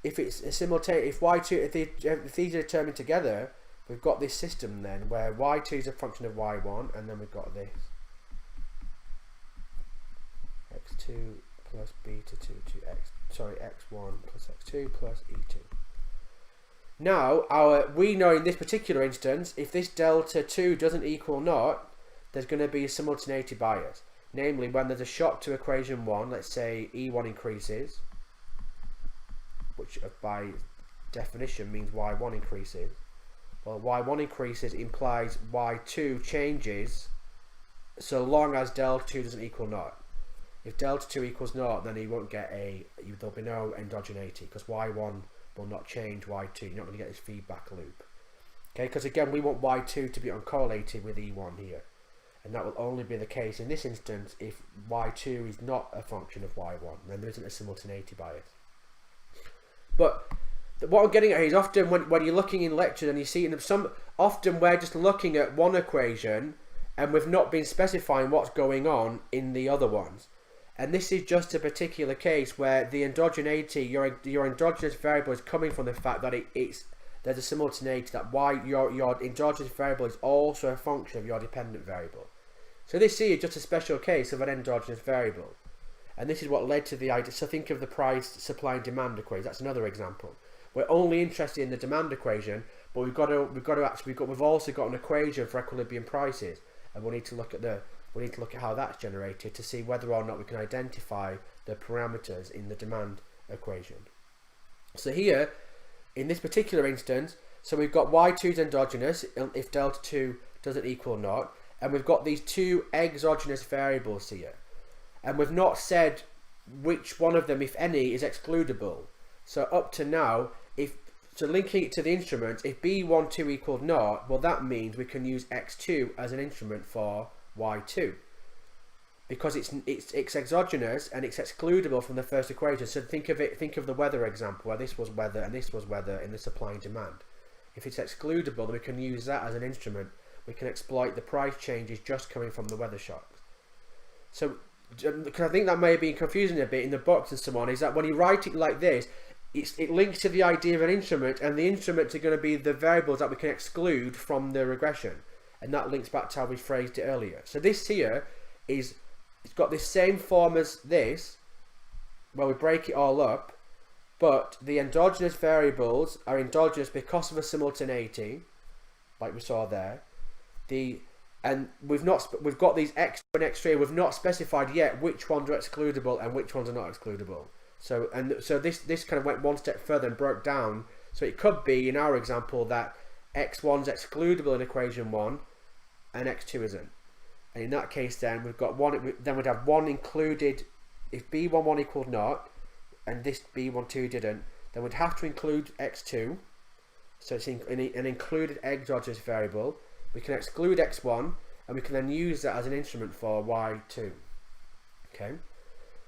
S1: if it's a simultaneous, if these are determined together, we've got this system then where y2 is a function of y1, and then we've got this x2 plus beta 2 to x1 plus x2 plus e2. Now, we know in this particular instance, if this delta 2 doesn't equal naught, there's going to be a simultaneity bias. Namely, when there's a shock to equation 1, let's say E1 increases, which by definition means Y1 increases. Well, Y1 increases implies Y2 changes so long as delta 2 doesn't equal naught. If delta 2 equals naught, then you won't get there'll be no endogeneity, because Y1 will not change Y2. You're not going to get this feedback loop. Okay, because again, we want Y2 to be uncorrelated with E1 here. And that will only be the case in this instance if Y2 is not a function of Y1, then there isn't a simultaneity bias. But what I'm getting at here is often when you're looking in lectures and you see often we're just looking at one equation and we've not been specifying what's going on in the other ones. And this is just a particular case where the endogeneity, your endogenous variable is coming from the fact that there's a simultaneity, that your endogenous variable is also a function of your dependent variable. So this here is just a special case of an endogenous variable. And this is what led to the idea. So think of the price, supply and demand equation. That's another example. We're only interested in the demand equation, but we've also got an equation for equilibrium prices, and we need to look at how that's generated to see whether or not we can identify the parameters in the demand equation. So here, in this particular instance, so we've got y2 is endogenous if delta 2 doesn't equal 0, and we've got these two exogenous variables here, and we've not said which one of them, if any, is excludable. So up to now, linking it to the instrument, if b12 equals 0, well, that means we can use x2 as an instrument for y2, because it's exogenous and it's excludable from the first equation. So think of the weather example where this was weather and this was weather in the supply and demand. If it's excludable, then we can use that as an instrument. We can exploit the price changes just coming from the weather shocks. So, because I think that may have been confusing a bit in the box and so on, is that when you write it like this, it links to the idea of an instrument, and the instruments are going to be the variables that we can exclude from the regression, and that links back to how we phrased it earlier. So this here it's got the same form as this, where we break it all up, but the endogenous variables are endogenous because of a simultaneity, like we saw there. And we've got these x2 and x3. We've not specified yet which ones are excludable and which ones are not excludable. So this kind of went one step further and broke down. So it could be in our example that x1 is excludable in equation 1 and x2 isn't. And in that case, then we've got one. Then we'd have one included if b11 equaled 0, and this b12 didn't. Then we'd have to include x2. So it's an included exogenous variable. We can exclude x1, and we can then use that as an instrument for y2. Okay.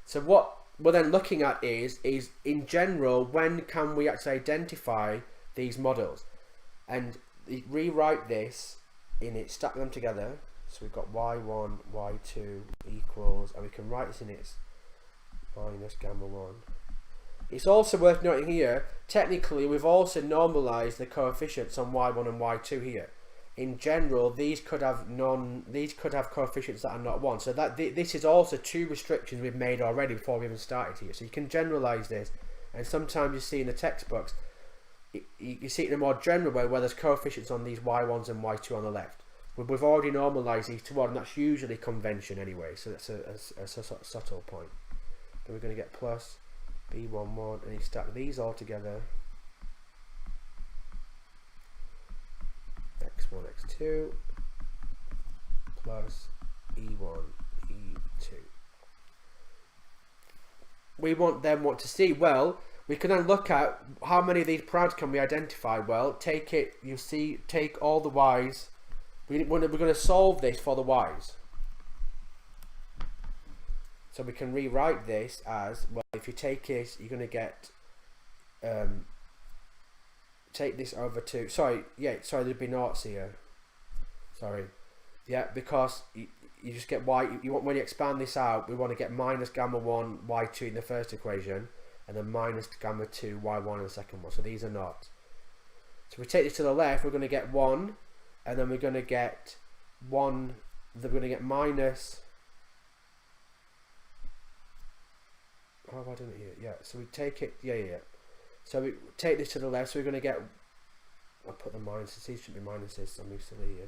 S1: So what we're then looking at is in general, when can we actually identify these models and rewrite this in it, stack them together. So we've got y1, y2 equals, and we can write this in its minus gamma 1. It's also worth noting here, technically we've also normalized the coefficients on y1 and y2 here. In general, these could have coefficients that are not 1. So that this is also two restrictions we've made already before we even started here. So you can generalize this, and sometimes you see in the textbooks, you see it in a more general way where there's coefficients on these y1s and y2 on the left. We've already normalized these to 1, and that's usually convention anyway. So that's a sort of subtle point. Then we're going to get plus b11, and you stack these all together. x1, x2 plus e1, e2. We want to see, well, we can then look at how many of these parameters can we identify. Well, take all the y's. We're going to solve this for the y's. So we can rewrite this as, well, if you take this, you're going to get take this over to, there'd be noughts here. Because you just get y, when you expand this out, we want to get minus gamma 1 y2 in the first equation, and then minus gamma 2 y1 in the second one. So these are not. So if we take this to the left, we're going to get 1, and then we're going to get 1, then we're going to get minus, oh, why didn't it here? So we take it, so we take this to the left, so we're going to get, I'll put the minuses, these should be minuses, so I'm used to here.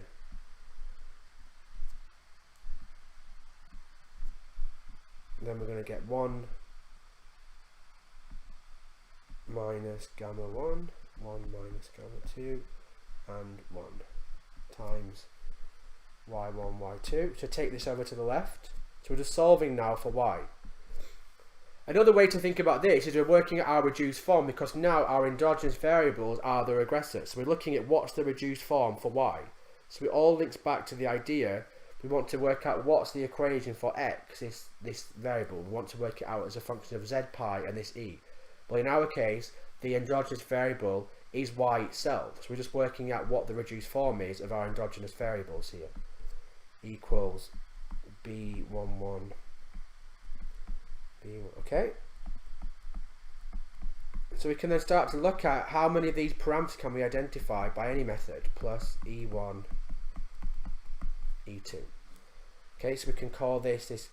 S1: Then we're going to get 1 minus gamma 1, 1 minus gamma 2, and 1 times y1, y2. So take this over to the left. So we're just solving now for y. Another way to think about this is we're working at our reduced form, because now our endogenous variables are the regressors. So we're looking at what's the reduced form for y. So it all links back to the idea we want to work out what's the equation for x, this variable. We want to work it out as a function of z pi and this e. But in our case, the endogenous variable is y itself. So we're just working out what the reduced form is of our endogenous variables here. equals B11 B1. Okay, so we can then start to look at how many of these parameters can we identify by any method, plus E1 E2. Okay, so we can call this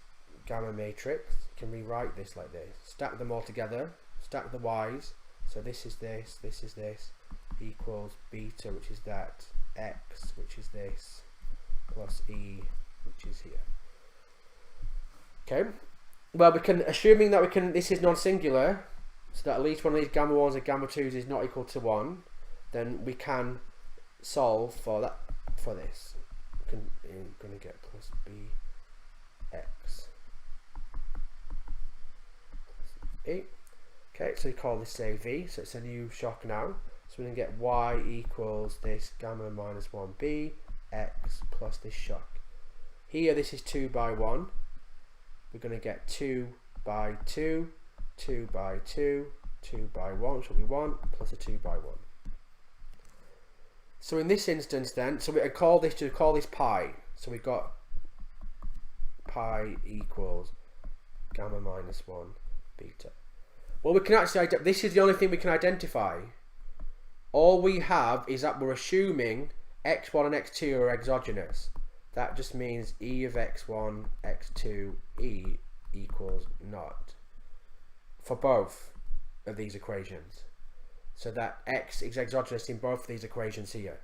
S1: gamma matrix. We can rewrite this like this, stack them all together, stack the y's, so this is this equals beta, which is that, x, which is this, plus e, which is here. Okay, well, we can, assuming that we can, this is non-singular, so that at least one of these gamma 1s and gamma 2s is not equal to 1, then we can solve for that, for this. We're going to get plus bx plus e. Okay, so we call this say v, so it's a new shock now. So we're going to get y equals this gamma minus 1b x plus this shock. Here this is 2 by 1. We're going to get 2 by 2, 2 by 2, 2 by 1, which is what we want, plus a 2 by 1. So in this instance then, so we call this pi. So we've got pi equals gamma minus 1 beta. Well, we can actually, this is the only thing we can identify. All we have is that we're assuming x1 and x2 are exogenous. That just means e of x1, x2, e equals naught for both of these equations. So that x is exogenous in both of these equations here.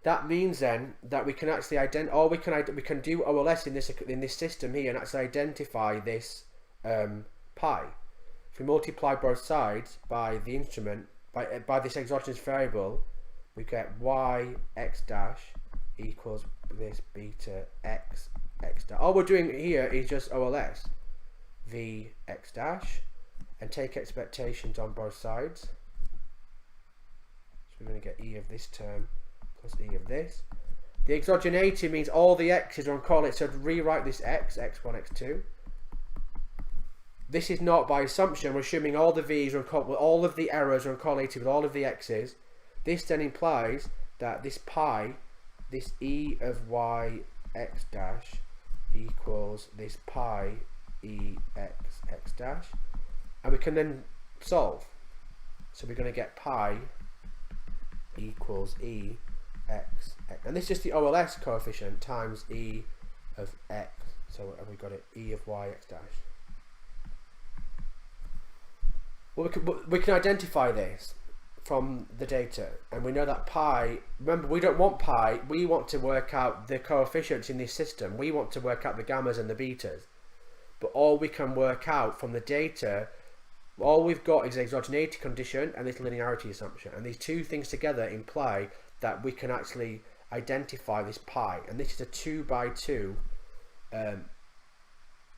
S1: That means then that we can actually we can do OLS in this system here and actually identify this pi. If we multiply both sides by the instrument by this exogenous variable, we get y x dash equals this beta x dash. All we're doing here is just OLS v x dash and take expectations on both sides. So we're going to get e of this term plus e of this. The exogeneity means all the x's are uncorrelated, so to rewrite this x, x1, x2. This is not by assumption, we're assuming all the v's are all of the errors are uncorrelated with all of the x's. This then implies that this pi, this e of y x dash equals this pi e x dash, and we can then solve. So we're going to get pi equals e x, and this is just the OLS coefficient times e of x. So have we got it? E of y x dash. Well, we can identify this from the data, and we know that pi, remember, we don't want pi, we want to work out the coefficients in this system. We want to work out the gammas and the betas, but all we can work out from the data, all we've got is exogeneity condition and this linearity assumption, and these two things together imply that we can actually identify this pi, and this is a 2 by 2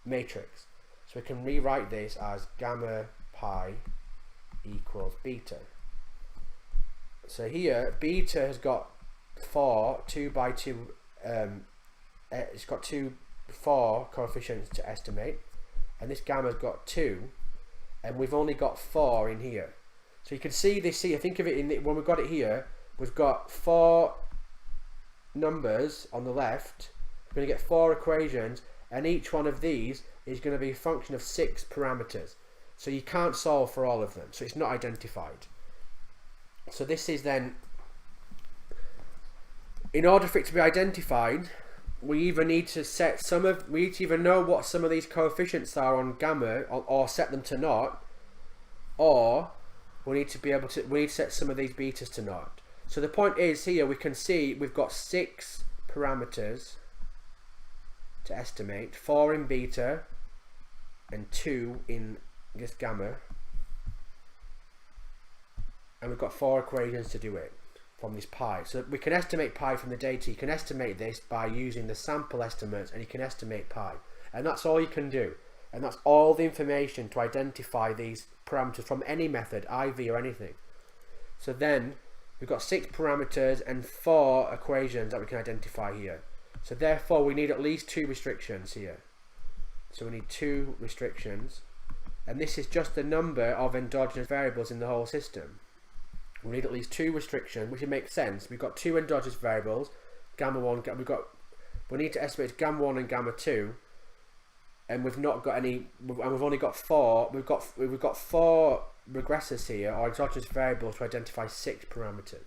S1: matrix. So we can rewrite this as gamma pi equals beta. So here beta has got 2 by 2, it's got 4 coefficients to estimate, and this gamma's got 2, and we've only got 4 in here. So you can see this here, think of it when we've got it here, we've got 4 numbers on the left, we're going to get 4 equations, and each one of these is going to be a function of 6 parameters. So you can't solve for all of them, so it's not identified. So this is then, in order for it to be identified, we either need to set we need to either know what some of these coefficients are on gamma, or set them to naught, or we need to set some of these betas to naught. So the point is here we can see we've got 6 parameters to estimate, 4 in beta and 2 in this gamma, and we've got 4 equations to do it from this pi. So we can estimate pi from the data. You can estimate this by using the sample estimates, and you can estimate pi, and that's all you can do, and that's all the information to identify these parameters from any method, IV or anything. So then we've got 6 parameters and 4 equations that we can identify here. So therefore we need at least 2 restrictions here. So we need 2 restrictions, and this is just the number of endogenous variables in the whole system. We need at least 2 restrictions, which makes sense. We've got 2 endogenous variables, gamma 1, we've got we need to estimate gamma 1 and gamma 2, and we've not got any, and we've only got 4. We've got 4 regressors here, or exogenous variables, to identify 6 parameters.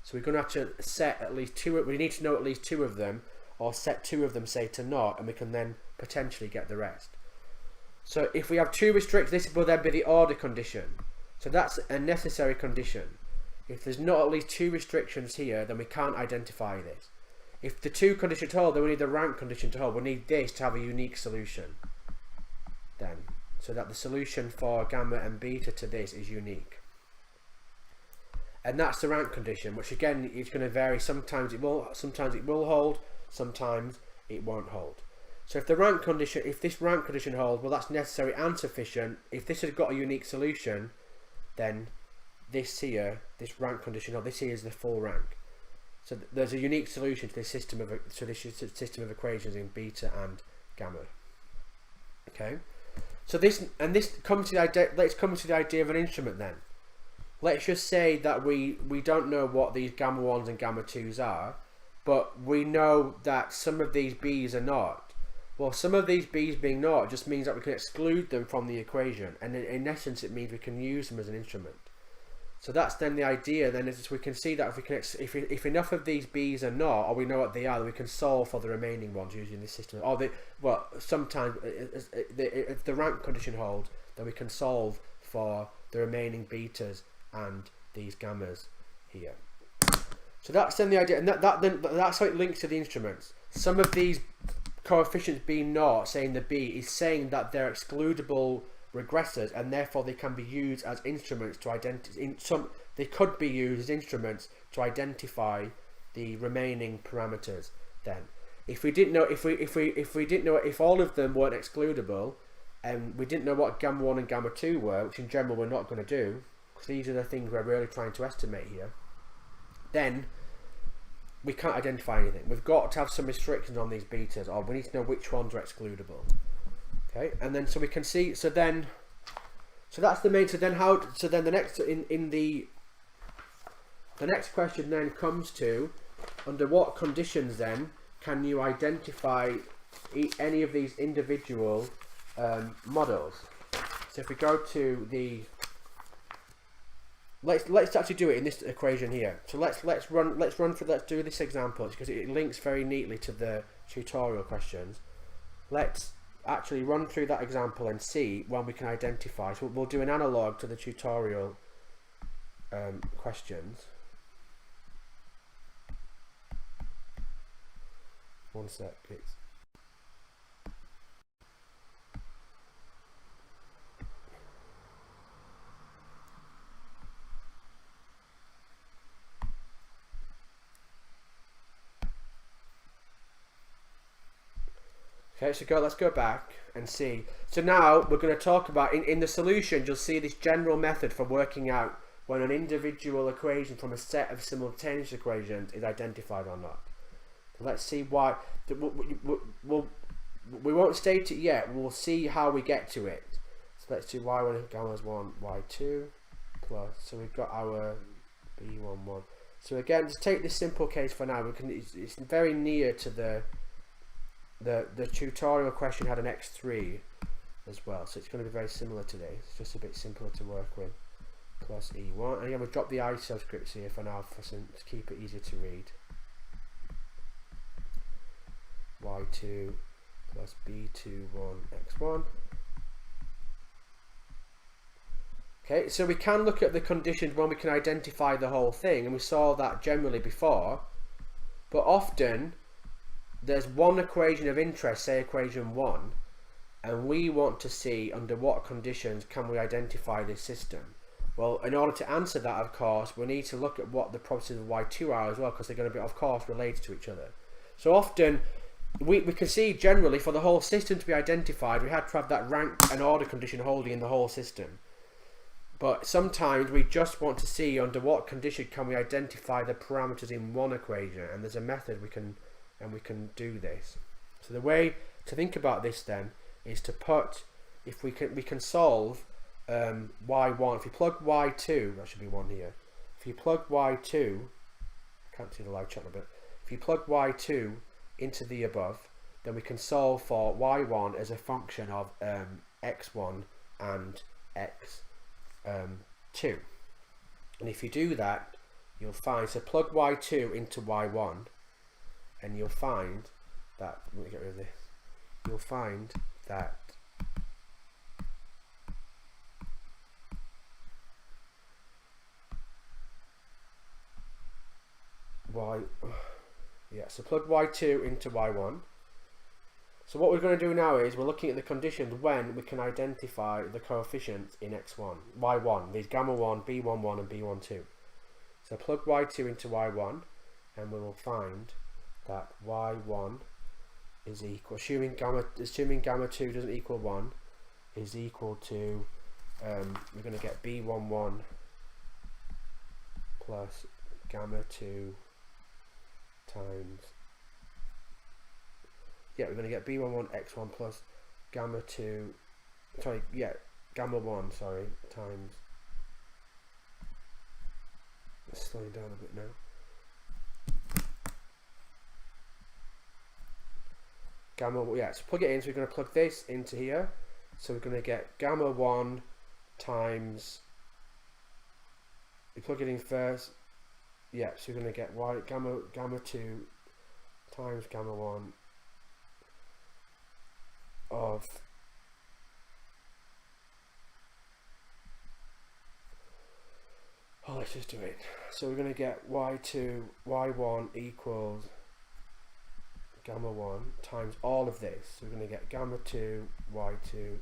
S1: So we're going to have to set at least 2. We need to know at least 2 of them, or set 2 of them, say, to not, and we can then potentially get the rest. So if we have 2 restrictions, this will then be the order condition. So that's a necessary condition. If there's not at least 2 restrictions here, then we can't identify this. If the 2 conditions hold, then we need the rank condition to hold. We need this to have a unique solution. Then, so that the solution for gamma and beta to this is unique. And that's the rank condition, which again is going to vary. Sometimes it will hold, sometimes it won't hold. So if the rank condition, if this rank condition holds, well, that's necessary and sufficient. If this has got a unique solution, then this here, this rank condition, or this here is the full rank. So there's a unique solution to this system of equations in beta and gamma. Okay. So this comes to the idea. Let's come to the idea of an instrument then. Let's just say that we don't know what these gamma 1s and gamma 2s are, but we know that some of these b's are not. Well, some of these b's being not just means that we can exclude them from the equation, and in essence it means we can use them as an instrument. So that's then the idea. Then is we can see that if enough of these b's are not, or we know what they are, then we can solve for the remaining ones using this system. Or sometimes if the rank condition holds, then we can solve for the remaining betas and these gammas here. So that's then the idea, and that's how it links to the instruments. Some of these coefficients being not, saying the b is saying that they're excludable regressors, and therefore they can be used as instruments to identify. They could be used as instruments to identify the remaining parameters. Then, if we didn't know, if all of them weren't excludable, and we didn't know what gamma 1 and gamma 2 were, which in general we're not going to do, because these are the things we're really trying to estimate here, then we can't identify anything. We've got to have some restrictions on these betas, or we need to know which ones are excludable. Okay, and then so we can see. So that's the main. So then the next the next question then comes to, under what conditions then can you identify any of these individual models? So if we go to the let's actually do it in this equation here. So let's do this example because it links very neatly to the tutorial questions. Let's actually run through that example and see when we can identify. So we'll do an analog to the tutorial questions. One sec, please. Okay, so let's go back and see. So now we're going to talk about, in the solution, you'll see this general method for working out when an individual equation from a set of simultaneous equations is identified or not. So let's see why. We won't state it yet. We'll see how we get to it. So let's do y1 gamma is 1, y2 plus. So we've got our b11. So again, just take this simple case for now. It's very near to the tutorial question had an x3 as well, so it's going to be very similar to this. It's just a bit simpler to work with. Plus e1, and again we've dropped the I subscripts here for now to keep it easier to read. y2 plus b21 x1. Okay, so we can look at the conditions when we can identify the whole thing, and we saw that generally before, but often there's one equation of interest, say equation 1, and we want to see under what conditions can we identify this system. Well, in order to answer that, of course, we need to look at what the properties of y2 are as well, because they're going to be, of course, related to each other. So often we can see generally for the whole system to be identified, we had to have that rank and order condition holding in the whole system. But sometimes we just want to see under what condition can we identify the parameters in one equation, and there's a method we can do this. So the way to think about this then is to put, if we can solve y1, if you plug y2, that should be 1 here, if you plug y2, I can't see the live chat a bit, if you plug y2 into the above, then we can solve for y1 as a function of x1 and x2. And if you do that, you'll find, so plug y2 into y1, and you'll find that, let me get rid of this, you'll find that so plug y2 into y1. So what we're going to do now is we're looking at the conditions when we can identify the coefficients in x1, y1, these gamma 1, b11 and b12. So plug y2 into y1 and we will find that y1 is equal, assuming gamma 2 doesn't equal 1, is equal to, we're going to get b11 plus gamma 2 times, we're going to get b11 x1 plus gamma 2, gamma 1, times, let's slow down a bit now, gamma, so plug it in, so we're going to plug this into here, so we're going to get gamma 1 times, we plug it in first, so we're going to get gamma 2 times gamma 1 of let's just do it. So we're going to get y1 equals gamma 1 times all of this. So we're going to get gamma 2 y2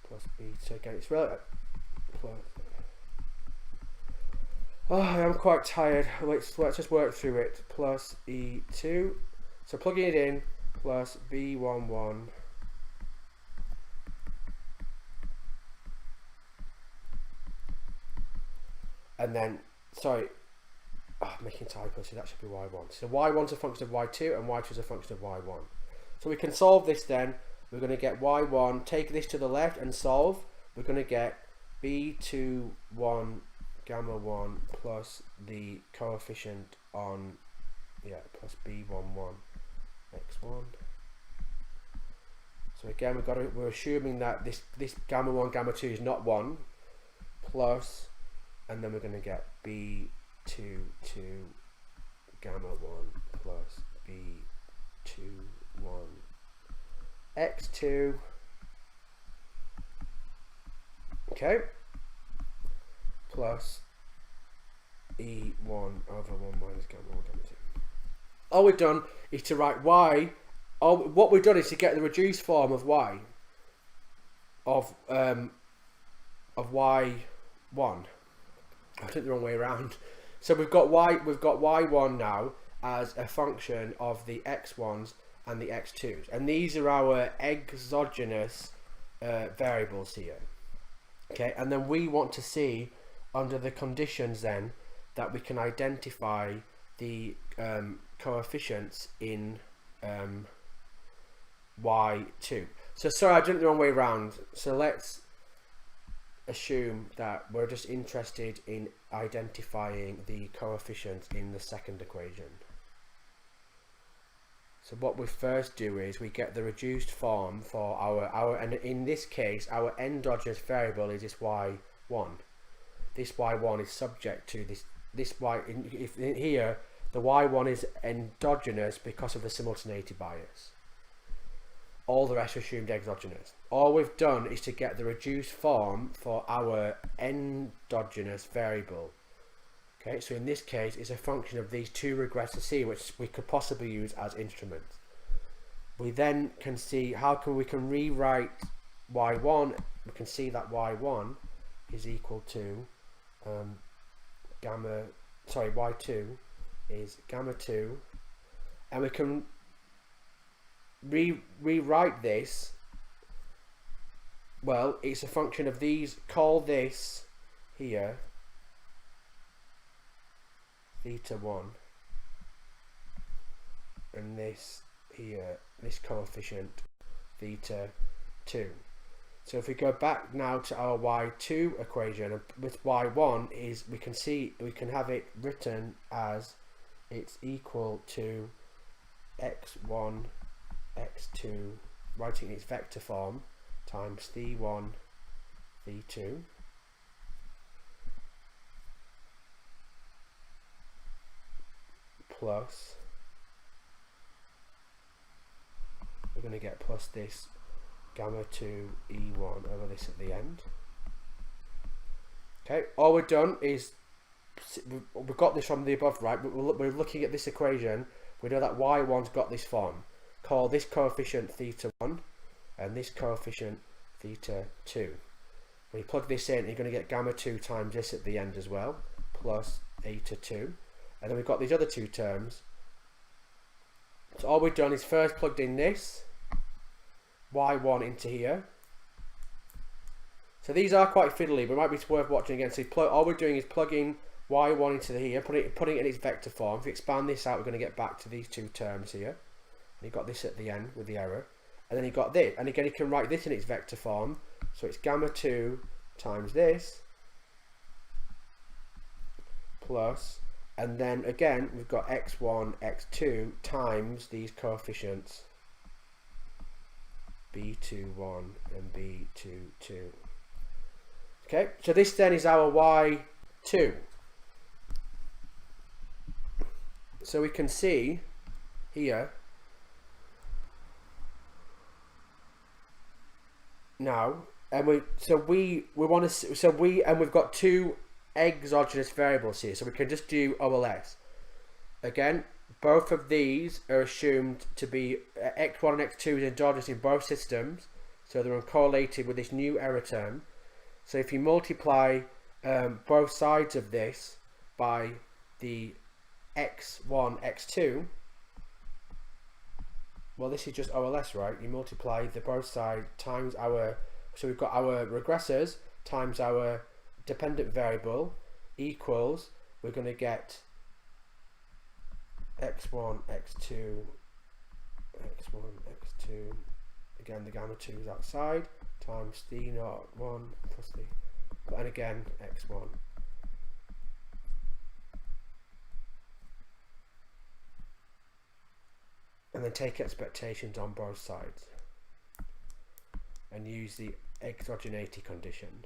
S1: plus b2. Again, it's relative plus. Oh, I'm quite tired. Let's just work through it. Plus e2. So plugging it in plus b11 and then, I'm making typos, so that should be y1. So y1's a function of y2 and y2 is a function of y1. So we can solve this then. We're going to get y1, take this to the left and solve. We're going to get b21 gamma 1 plus the coefficient on, plus b11 x1. So again, we're assuming that this gamma 1, gamma 2 is not 1, plus, and then we're going to get b22 gamma 1 plus b21 x2, okay, plus e1 over 1 minus gamma 1 gamma 2. All we've done is to write y, what we've done is to get the reduced form of y, of y1. I took the wrong way around. So we've got y1 now as a function of the x1s and the x2s, and these are our exogenous variables here. Okay, and then we want to see under the conditions then that we can identify the coefficients in y2. So sorry, I did it the wrong way around. So let's assume that we're just interested in identifying the coefficients in the second equation. So what we first do is we get the reduced form for our and in this case our endogenous variable is this y1. This y1 is subject to this y. If in here the y1 is endogenous because of the simultaneity bias. All the rest are assumed exogenous. All we've done is to get the reduced form for our endogenous variable. Okay, so in this case, it's a function of these two regressor C, which we could possibly use as instruments. We then can see how we can rewrite y1. We can see that y1 is equal to y2 is gamma 2, and we can rewrite this. Well, it's a function of these. Call this here theta 1, and this here, this coefficient theta 2. So if we go back now to our y2 equation with y1, is we can have it written as it's equal to x1, x2, writing in its vector form, times v1, v2, plus, we're going to get plus this gamma 2 E1 over this at the end. Okay, all we've done is, we've got this from the above, right? We're looking at this equation. We know that y1's got this form. Call this coefficient theta 1 and this coefficient theta 2. When you plug this in, you're going to get gamma 2 times this at the end as well, plus eta 2. And then we've got these other two terms. So all we've done is first plugged in this y1 into here. So these are quite fiddly, but it might be worth watching again. So all we're doing is plugging y1 into here, putting it in its vector form. If we expand this out, we're going to get back to these two terms here. And you've got this at the end with the error. And then you've got this. And again, you can write this in its vector form. So it's gamma 2 times this plus, and then again, we've got x1, x2 times these coefficients b21 and b22. Okay, so this then is our y2. So we can see here now, and we've got two exogenous variables here, so we can just do OLS. Again, both of these are assumed to be x1 and x2 is endogenous in both systems, so they're uncorrelated with this new error term. So if you multiply both sides of this by the x1, x2, well, this is just OLS, right? You multiply the both sides times our, so we've got our regressors times our dependent variable equals, we're going to get x1, x2, x1, x2, again the gamma 2 is outside, times d0, 1 plus the, and again x1. And then take expectations on both sides and use the exogeneity condition.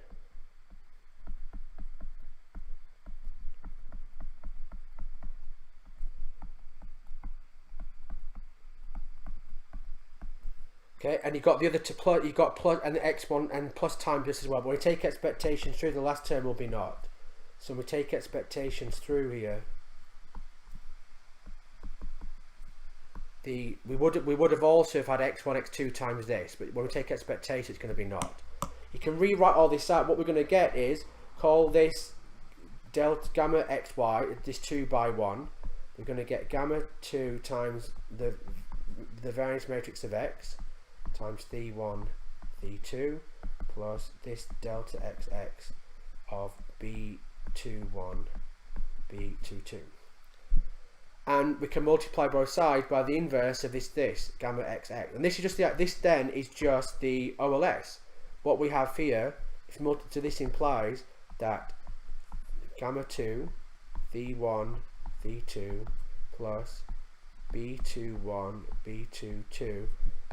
S1: Okay, and you got the other two plus, you got plus and the x1 and plus times this as well. But when we take expectations through, the last term will be not. So we take expectations through here. We would have also had x1, x2 times this, but when we take expectations, it's going to be not. You can rewrite all this out. What we're going to get is, call this delta gamma xy, this 2 by 1. We're going to get gamma 2 times the variance matrix of x times d1, d2 plus this delta xx of b21, b22. And we can multiply both sides by the inverse of this gamma xx, and this is just this then is just the OLS. What we have here, so this implies that gamma 2 v1 v2 plus b21 b22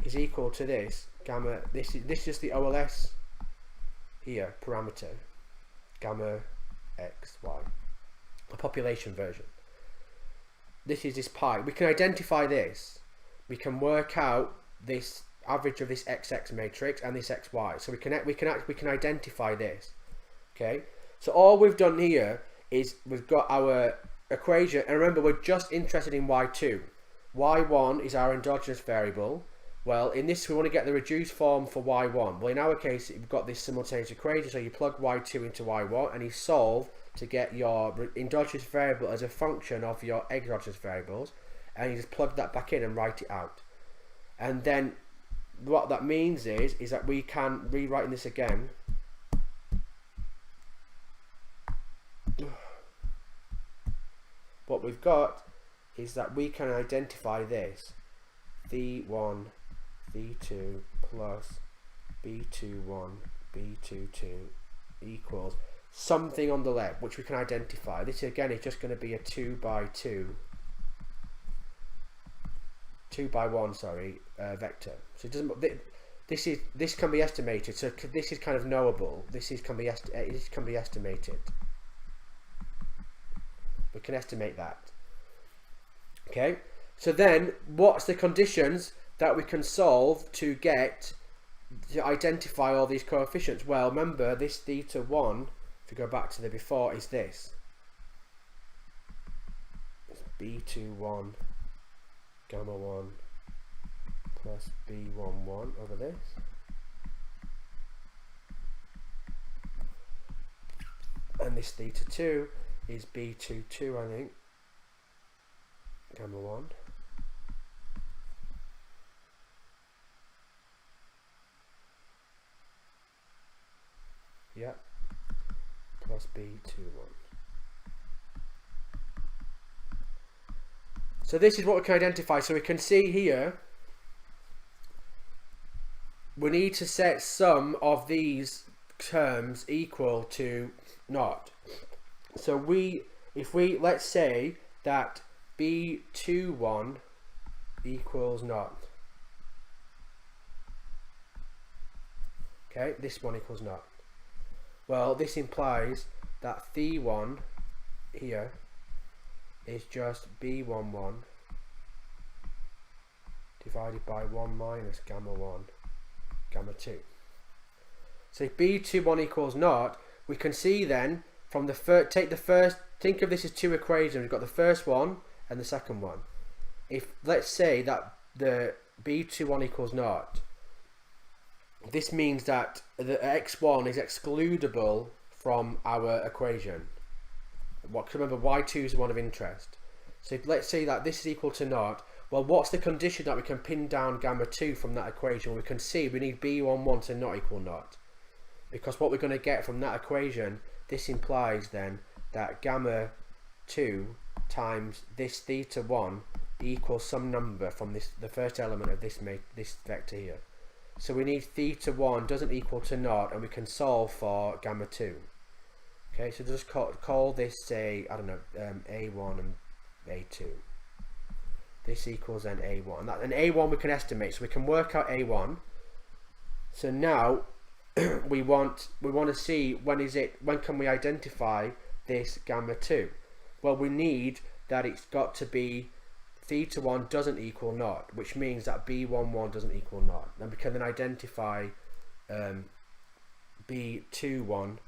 S1: is equal to this gamma. This is just the OLS here parameter gamma xy, a population version. This is this pi. We can identify this. We can work out this average of this xx matrix and this xy. So we can identify this. Okay. So all we've done here is we've got our equation, and remember we're just interested in y2. y1 is our endogenous variable. Well, in this we want to get the reduced form for y1. Well, in our case we've got this simultaneous equation, so you plug y2 into y1 and you solve to get your endogenous variable as a function of your exogenous variables, and you just plug that back in and write it out. And then what that means is that we can rewrite this again. What we've got is that we can identify this v1 v2 plus b21 b22 equals something on the left, which we can identify. This again is just going to be a 2 by 2 2 by 1, sorry, vector. So it doesn't. This can be estimated. So this is kind of knowable. This can be estimated. We can estimate that. Okay. So then, what's the conditions that we can solve to identify all these coefficients? Well, remember this theta 1. If we go back to the before, is this. It's B21 gamma 1 plus B11 over this. And this theta 2 is B22, I think, gamma 1. Yep, plus B21. So this is what we can identify. So we can see here, we need to set some of these terms equal to naught. So let's say that B21 equals naught. Okay, this one equals naught. Well, this implies that Th1 here is just B11 divided by 1 minus gamma 1, gamma 2. So if B21 equals naught, we can see then from the first, think of this as two equations. We've got the first one and the second one. If let's say that the B21 equals naught, this means that the x1 is excludable from our equation. Remember, y2 is one of interest. So if, let's say that this is equal to naught. Well, what's the condition that we can pin down gamma 2 from that equation? We can see we need B11 to not equal naught. Because what we're going to get from that equation, this implies then that gamma 2 times this theta 1 equals some number from the first element of this vector here. So we need theta 1 doesn't equal to naught, and we can solve for gamma 2. Okay, so just call this, say, I don't know, A1 and A2. This equals then A1. And A1 we can estimate, so we can work out A1. So now we want to see when can we identify this gamma 2? Well, we need that it's got to be theta 1 doesn't equal naught, which means that B11 doesn't equal naught. And we can then identify B21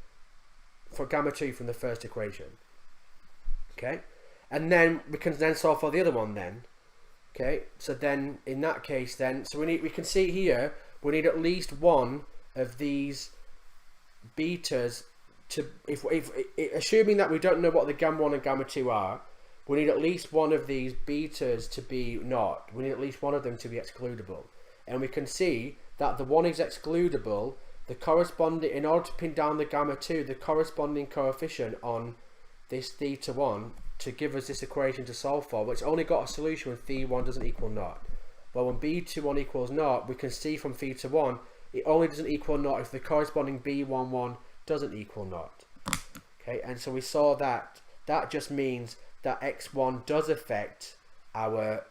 S1: for gamma 2 from the first equation. Okay, and then we can then solve for the other one then. Okay, so then in that case then, so we can see here we need at least one of these betas to, if assuming that we don't know what the gamma 1 and gamma 2 are, we need at least one of these betas to be naught. We need at least one of them to be excludable. And we can see that the one is excludable, the corresponding, in order to pin down the gamma 2, the corresponding coefficient on this theta 1 to give us this equation to solve for, which only got a solution when theta 1 doesn't equal naught. Well, when B21 equals naught, we can see from theta 1, it only doesn't equal naught if the corresponding B11 doesn't equal naught. Okay, and so we saw that just means that x1 does affect y1,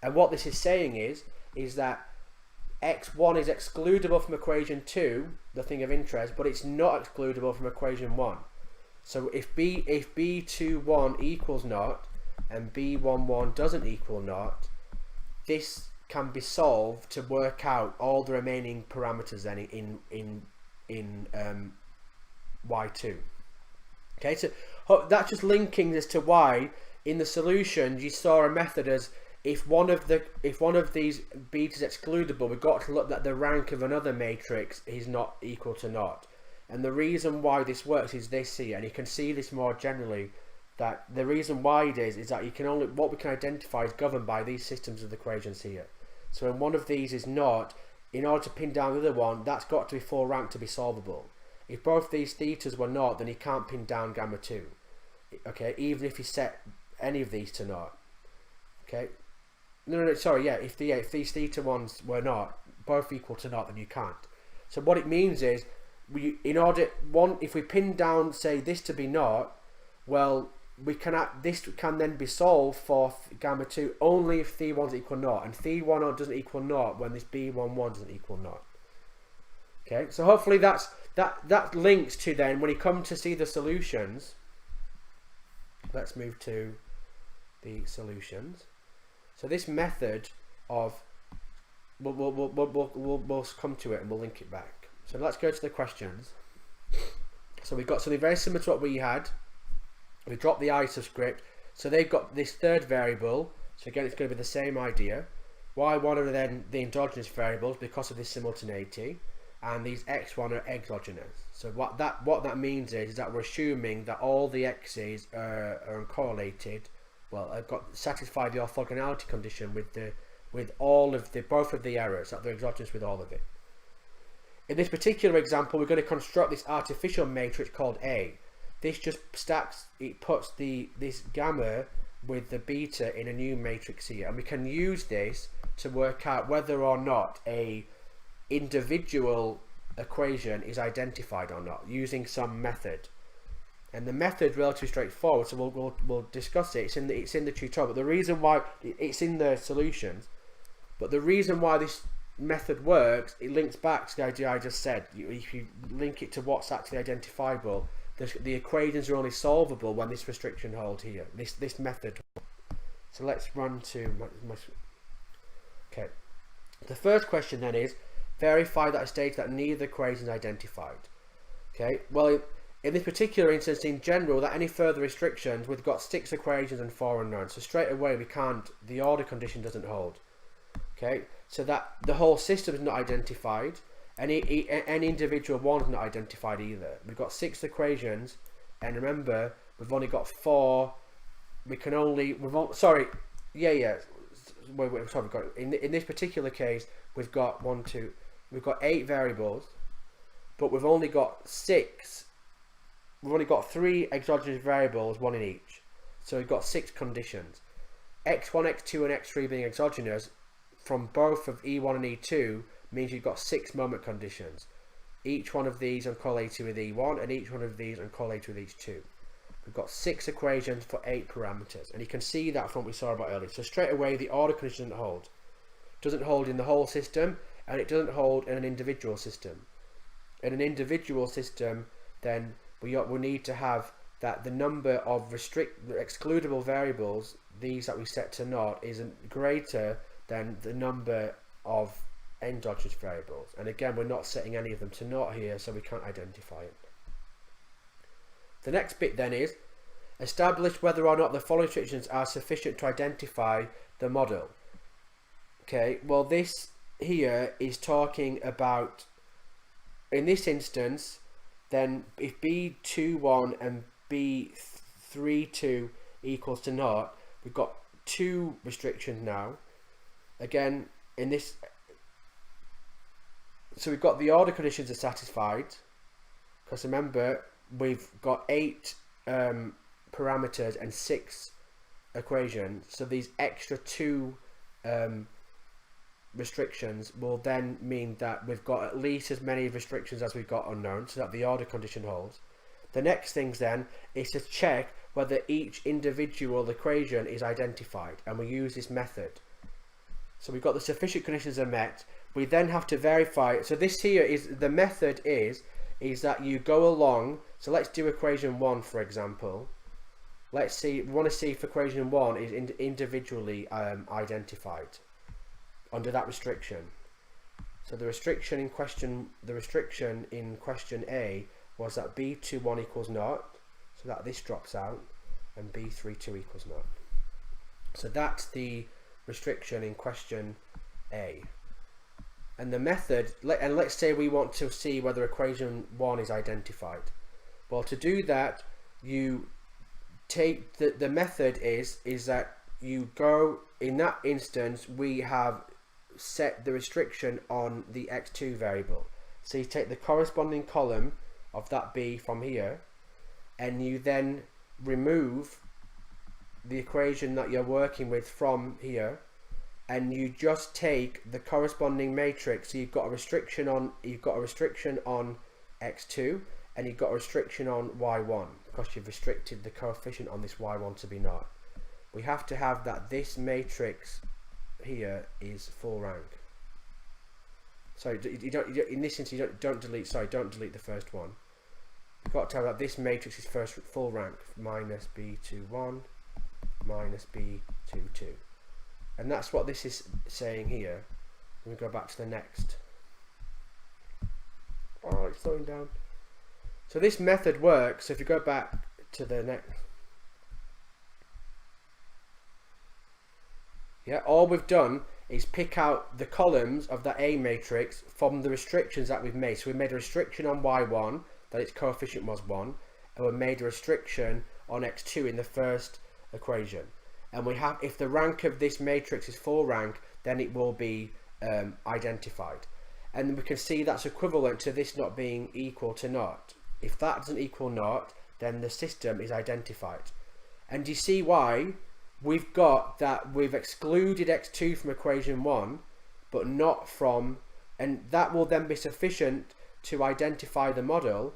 S1: and what this is saying is that x1 is excludable from equation 2, the thing of interest, but it's not excludable from equation 1. So if B21 equals naught and B11 doesn't equal naught, this can be solved to work out all the remaining parameters then in y2. Okay, so that's just linking as to why in the solution you saw a method as if one of these betas is excludable, we've got to look that the rank of another matrix is not equal to naught. And the reason why this works is this here, and you can see this more generally, that the reason why it is that you can only, what we can identify is governed by these systems of equations here. So when one of these is naught, in order to pin down the other one, that's got to be full rank to be solvable. If both these thetas were naught, then you can't pin down gamma 2. Okay, even if you set any of these to naught. Okay, no, sorry, yeah, if these theta ones were not both equal to naught, then you can't. So what it means is, if we pin down, say, this to be naught, well, this can then be solved for gamma 2 only if Phi1 is equal 0, and Phi1 doesn't equal 0 when this B11 doesn't equal 0. Okay, so hopefully that links to then when you come to see the solutions. Let's move to the solutions. So this method of we'll come to it and we'll link it back. So let's go to the questions. So we've got something very similar to what we had. We dropped the I subscript, so they've got this third variable. So again, it's going to be the same idea. Y1 are then the endogenous variables because of this simultaneity, and these x1 are exogenous. So what that means is that we're assuming that all the x's are uncorrelated. Well, I've got satisfy the orthogonality condition with both of the errors, that they're exogenous with all of it. In this particular example, we're going to construct this artificial matrix called A. This just stacks, it puts this gamma with the beta in a new matrix here, and we can use this to work out whether or not a individual equation is identified or not using some method. And the method is relatively straightforward, so we'll discuss it. It's in the tutorial, but the reason why it's in the solutions, but the reason why this method works, it links back to the idea I just said. If you link it to what's actually identifiable, the equations are only solvable when this restriction holds here, this method. So let's run to okay. The first question then is, verify that I stated that neither equation is identified. Okay, well, in this particular instance, in general, that any further restrictions, we've got 6 equations and 4 unknowns, so straight away we can't, the order condition doesn't hold. Okay, so that the whole system is not identified. Any individual one is not identified either. We've got 6 equations, and remember, we've only got 4. Wait, sorry, we've got in this particular case, we've got 8 variables, but we've only got 6. We've only got 3 exogenous variables, 1 in each. So we've got 6 conditions. X1, X2, and X3 being exogenous from both of E1 and E2 means you've got 6 moment conditions. Each one of these uncorrelated with E1, and each one of these uncorrelated with E2. We've got 6 equations for 8 parameters, and you can see that from what we saw about earlier. So straight away, the order condition doesn't hold. It doesn't hold in the whole system, and it doesn't hold in an individual system. In an individual system, then we need to have that the number of excludable variables, these that we set to naught, isn't greater than the number of endogenous variables. And again, we're not setting any of them to naught here, so we can't identify it. The next bit then is establish whether or not the following restrictions are sufficient to identify the model. Okay, well, this here is talking about, in this instance, then if B21 and B32 equals to naught, we've got 2 restrictions now. Again, in this, so we've got the order conditions are satisfied, because remember, we've got 8 parameters and 6 equations, so these extra 2 restrictions will then mean that we've got at least as many restrictions as we've got unknown, so that the order condition holds. The next thing then is to check whether each individual equation is identified, and we use this method. So we've got the sufficient conditions are met. We then have to verify. So this here is the method is that you go along. So let's do equation 1, for example. Let's see. We want to see if equation 1 is individually identified under that restriction. So the restriction in question A was that B21 equals naught, so that this drops out, and B32 equals naught. So that's the restriction in question A. And the method, and let's say we want to see whether equation 1 is identified. Well, to do that, you take the method is that you go, in that instance, we have set the restriction on the x2 variable. So you take the corresponding column of that B from here, and you then remove the equation that you're working with from here, and you just take the corresponding matrix. So you've got a restriction on x2, and you've got a restriction on y1 because you've restricted the coefficient on this y1 to be naught. We have to have that this matrix here is full rank. So you don't in this instance you don't delete the first one. You've got to have that this matrix is first full rank, minus b21 minus b22, and that's what this is saying here. Let me go back to the next. Oh, it's slowing down. So this method works. So if you go back to the next, yeah, all we've done is pick out the columns of that A matrix from the restrictions that we've made. So we made a restriction on y1 that its coefficient was 1, and we made a restriction on x2 in the first equation. And we have, if the rank of this matrix is full rank, then it will be identified. And we can see that's equivalent to this not being equal to naught. If that doesn't equal naught, then the system is identified. And you see why we've got that we've excluded x2 from equation 1, but not from, and that will then be sufficient to identify the model.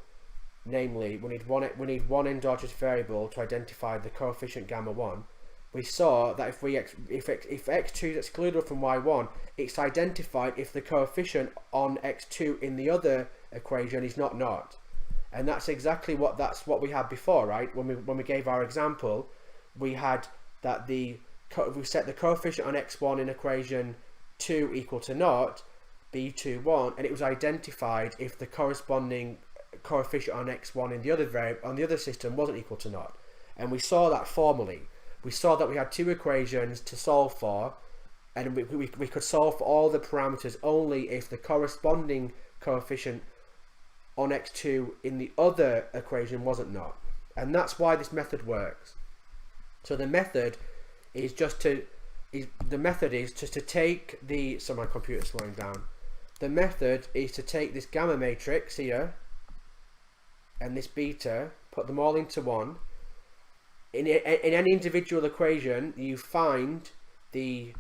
S1: Namely, we need one endogenous variable to identify the coefficient gamma 1. We saw that if x2 is excluded from y1, it's identified if the coefficient on x2 in the other equation is not naught. And that's exactly what we had before, right? When we gave our example, we had that we set the coefficient on x1 in equation 2 equal to naught, b21, and it was identified if the corresponding coefficient on x1 in the other system wasn't equal to naught. And we saw that formally. We saw that we had two equations to solve for, and we could solve for all the parameters only if the corresponding coefficient on x2 in the other equation wasn't naught. And that's why this method works. So the method is just to take the, so my computer's slowing down. The method is to take this gamma matrix here and this beta, put them all into one. In any individual equation, you find the,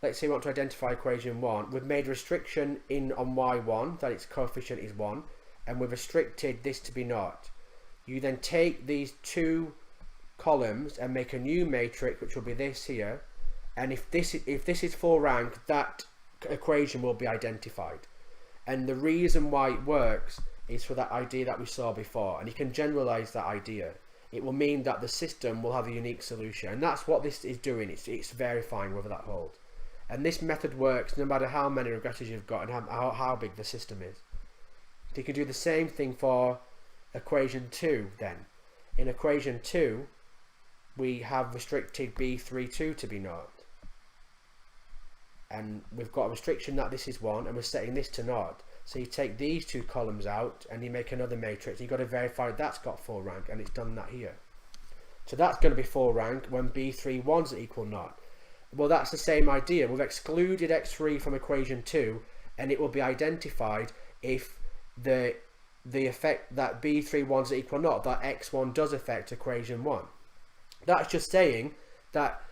S1: let's say we want to identify equation 1, we've made restriction on y1 that its coefficient is 1, and we've restricted this to be naught. You then take these two columns and make a new matrix, which will be this here, and if this is full rank, that equation will be identified. And the reason why it works is for that idea that we saw before, and you can generalize that idea. It will mean that the system will have a unique solution, and that's what this is doing. It's verifying whether that holds. And this method works no matter how many regressors you've got and how big the system is. So you can do the same thing for equation 2 then. In equation 2, we have restricted b32 to be naught. And we've got a restriction that this is 1, and we're setting this to naught. So you take these two columns out and you make another matrix. You've got to verify that's got full rank, and it's done that here. So that's going to be full rank when b31's equal naught. Well, that's the same idea. We've excluded x3 from equation 2, and it will be identified if the effect that b31's equal naught, that x1 does affect equation 1. That's just saying that,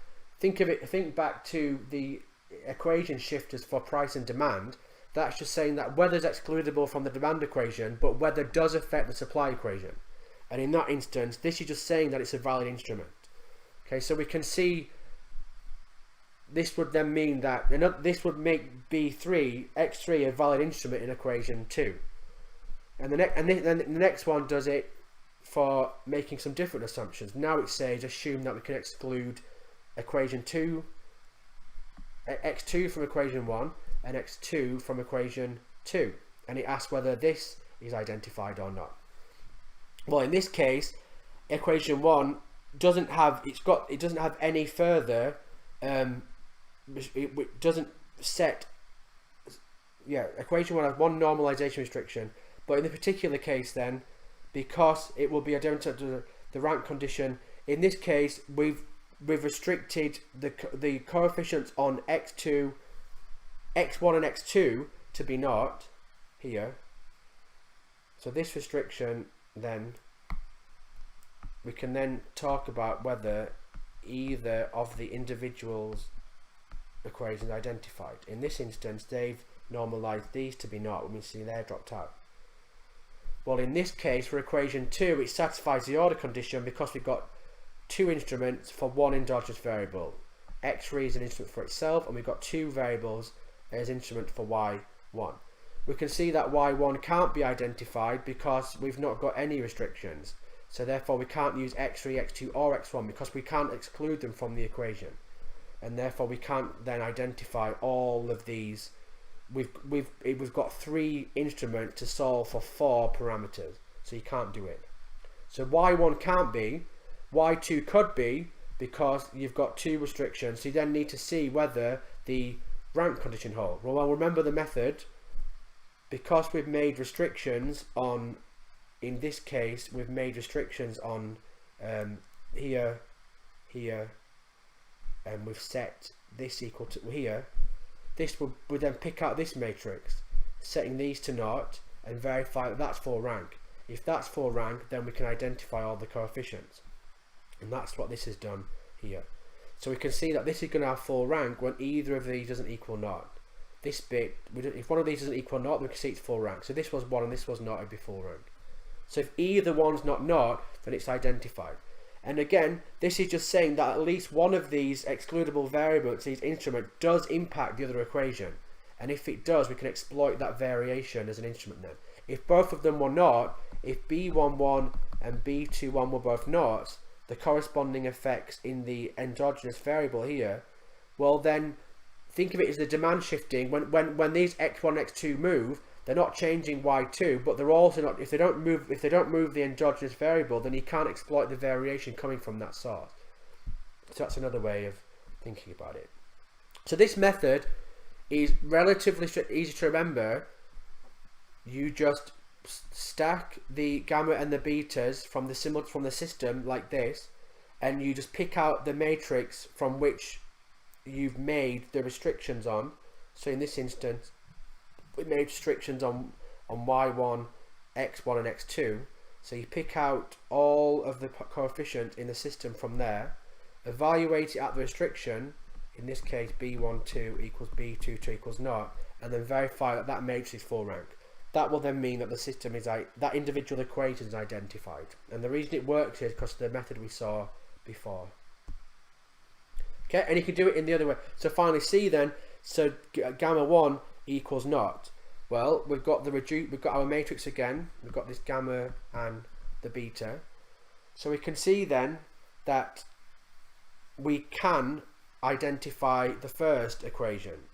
S1: think back to the equation shifters for price and demand. That's just saying that weather is excludable from the demand equation, but weather does affect the supply equation. And in that instance, this is just saying that it's a valid instrument. Okay, so we can see this would then mean that this would make x3 a valid instrument in equation 2. And then the next one does it for making some different assumptions. Now it says assume that we can exclude equation 2, x2 from equation 1, and x2 from equation 2, and it asks whether this is identified or not. Well, in this case, equation 1 doesn't have any further it doesn't set, equation 1 has one normalization restriction, but in the particular case then, because it will be identified to the rank condition, in this case we've restricted the coefficients on x1 and x2 to be naught here. So this restriction, then we can then talk about whether either of the individuals equations identified. In this instance, they've normalized these to be naught. We see they're dropped out. Well, in this case, for equation 2, it satisfies the order condition because we've got two instruments for one endogenous variable. X3 is an instrument for itself, and we've got two variables as instrument for Y1. We can see that Y1 can't be identified because we've not got any restrictions. So therefore we can't use X3, X2 or X1 because we can't exclude them from the equation. And therefore we can't then identify all of these. We've got three instruments to solve for four parameters, so you can't do it. So Y1 can't be, Y2 could be, because you've got two restrictions. So you then need to see whether the rank condition holds. Well, remember the method, because we've made restrictions on, in this case we've made restrictions on here, and we've set this equal to here. This would then pick out this matrix, setting these to naught, and verify that that's full rank. If that's full rank, then we can identify all the coefficients, and that's what this has done here. So we can see that this is going to have full rank when either of these doesn't equal naught. This bit, if one of these doesn't equal naught, we can see it's full rank. So this was 1 and this was naught, it'd be full rank. So if either one's not naught, then it's identified. And again, this is just saying that at least one of these excludable variables, these instrument, does impact the other equation. And if it does, we can exploit that variation as an instrument then. If both of them were naught, if B11 and B21 were both naughts, the corresponding effects in the endogenous variable here, well then, think of it as the demand shifting. When these X1 and X2 move, they're not changing Y2, but they're also not, if they don't move the endogenous variable, then you can't exploit the variation coming from that source. So that's another way of thinking about it. So this method is relatively easy to remember. You just stack the gamma and the betas from the system like this, and you just pick out the matrix from which you've made the restrictions on. So in this instance, we made restrictions on Y1, X1 and X2. So you pick out all of the coefficients in the system from there, evaluate it at the restriction, in this case B12 equals B22 equals naught, and then verify that that matrix is full rank. That will then mean that the system is, that individual equation is identified. And the reason it works is because of the method we saw before. Okay, and you can do it in the other way. So finally C then, so gamma 1 equals naught. Well, we've got our matrix again. We've got this gamma and the beta. So we can see then that we can identify the first equation.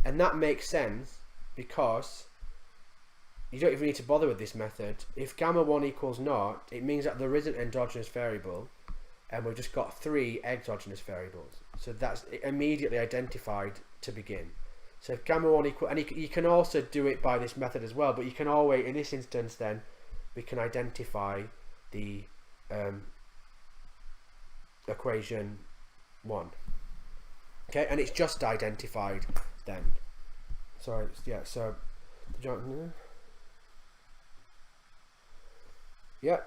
S1: And that makes sense because you don't even need to bother with this method. If gamma 1 equals naught, it means that there is an endogenous variable, and we've just got three exogenous variables. So that's immediately identified to begin. So if gamma 1 equals, and you can also do it by this method as well, but you can always, in this instance then, we can identify the equation 1. Okay, and it's just identified then. Sorry, yeah, so yeah,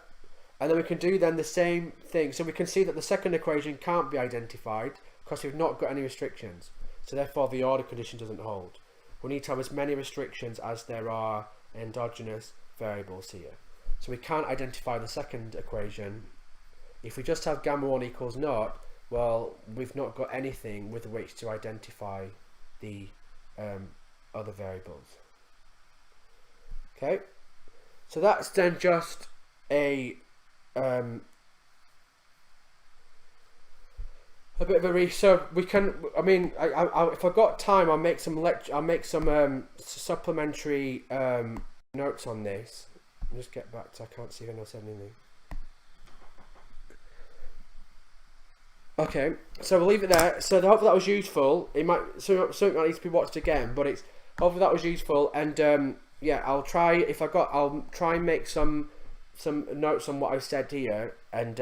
S1: and then we can do then the same thing. So we can see that the second equation can't be identified because we've not got any restrictions. So therefore the order condition doesn't hold. We need to have as many restrictions as there are endogenous variables here. So we can't identify the second equation. If we just have gamma 1 equals naught, well, we've not got anything with which to identify the other variables. Okay, so that's then just a bit of a so we can. I mean, if I've got time, I'll make some supplementary notes on this. I'll just get back to. I can't see if anyone said anything. Okay, so we'll leave it there. So hopefully that was useful. It might something might need to be watched again, but it's hopefully that was useful. And yeah, I'll try I'll try and make some notes on what I've said here. And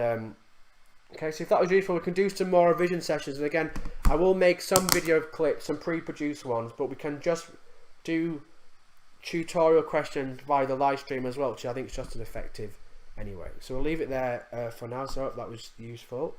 S1: okay, so if that was useful, we can do some more revision sessions. And again, I will make some video clips, some pre-produced ones, but we can just do tutorial questions via the live stream as well, which I think is just as effective anyway. So we'll leave it there for now. So I hope that was useful.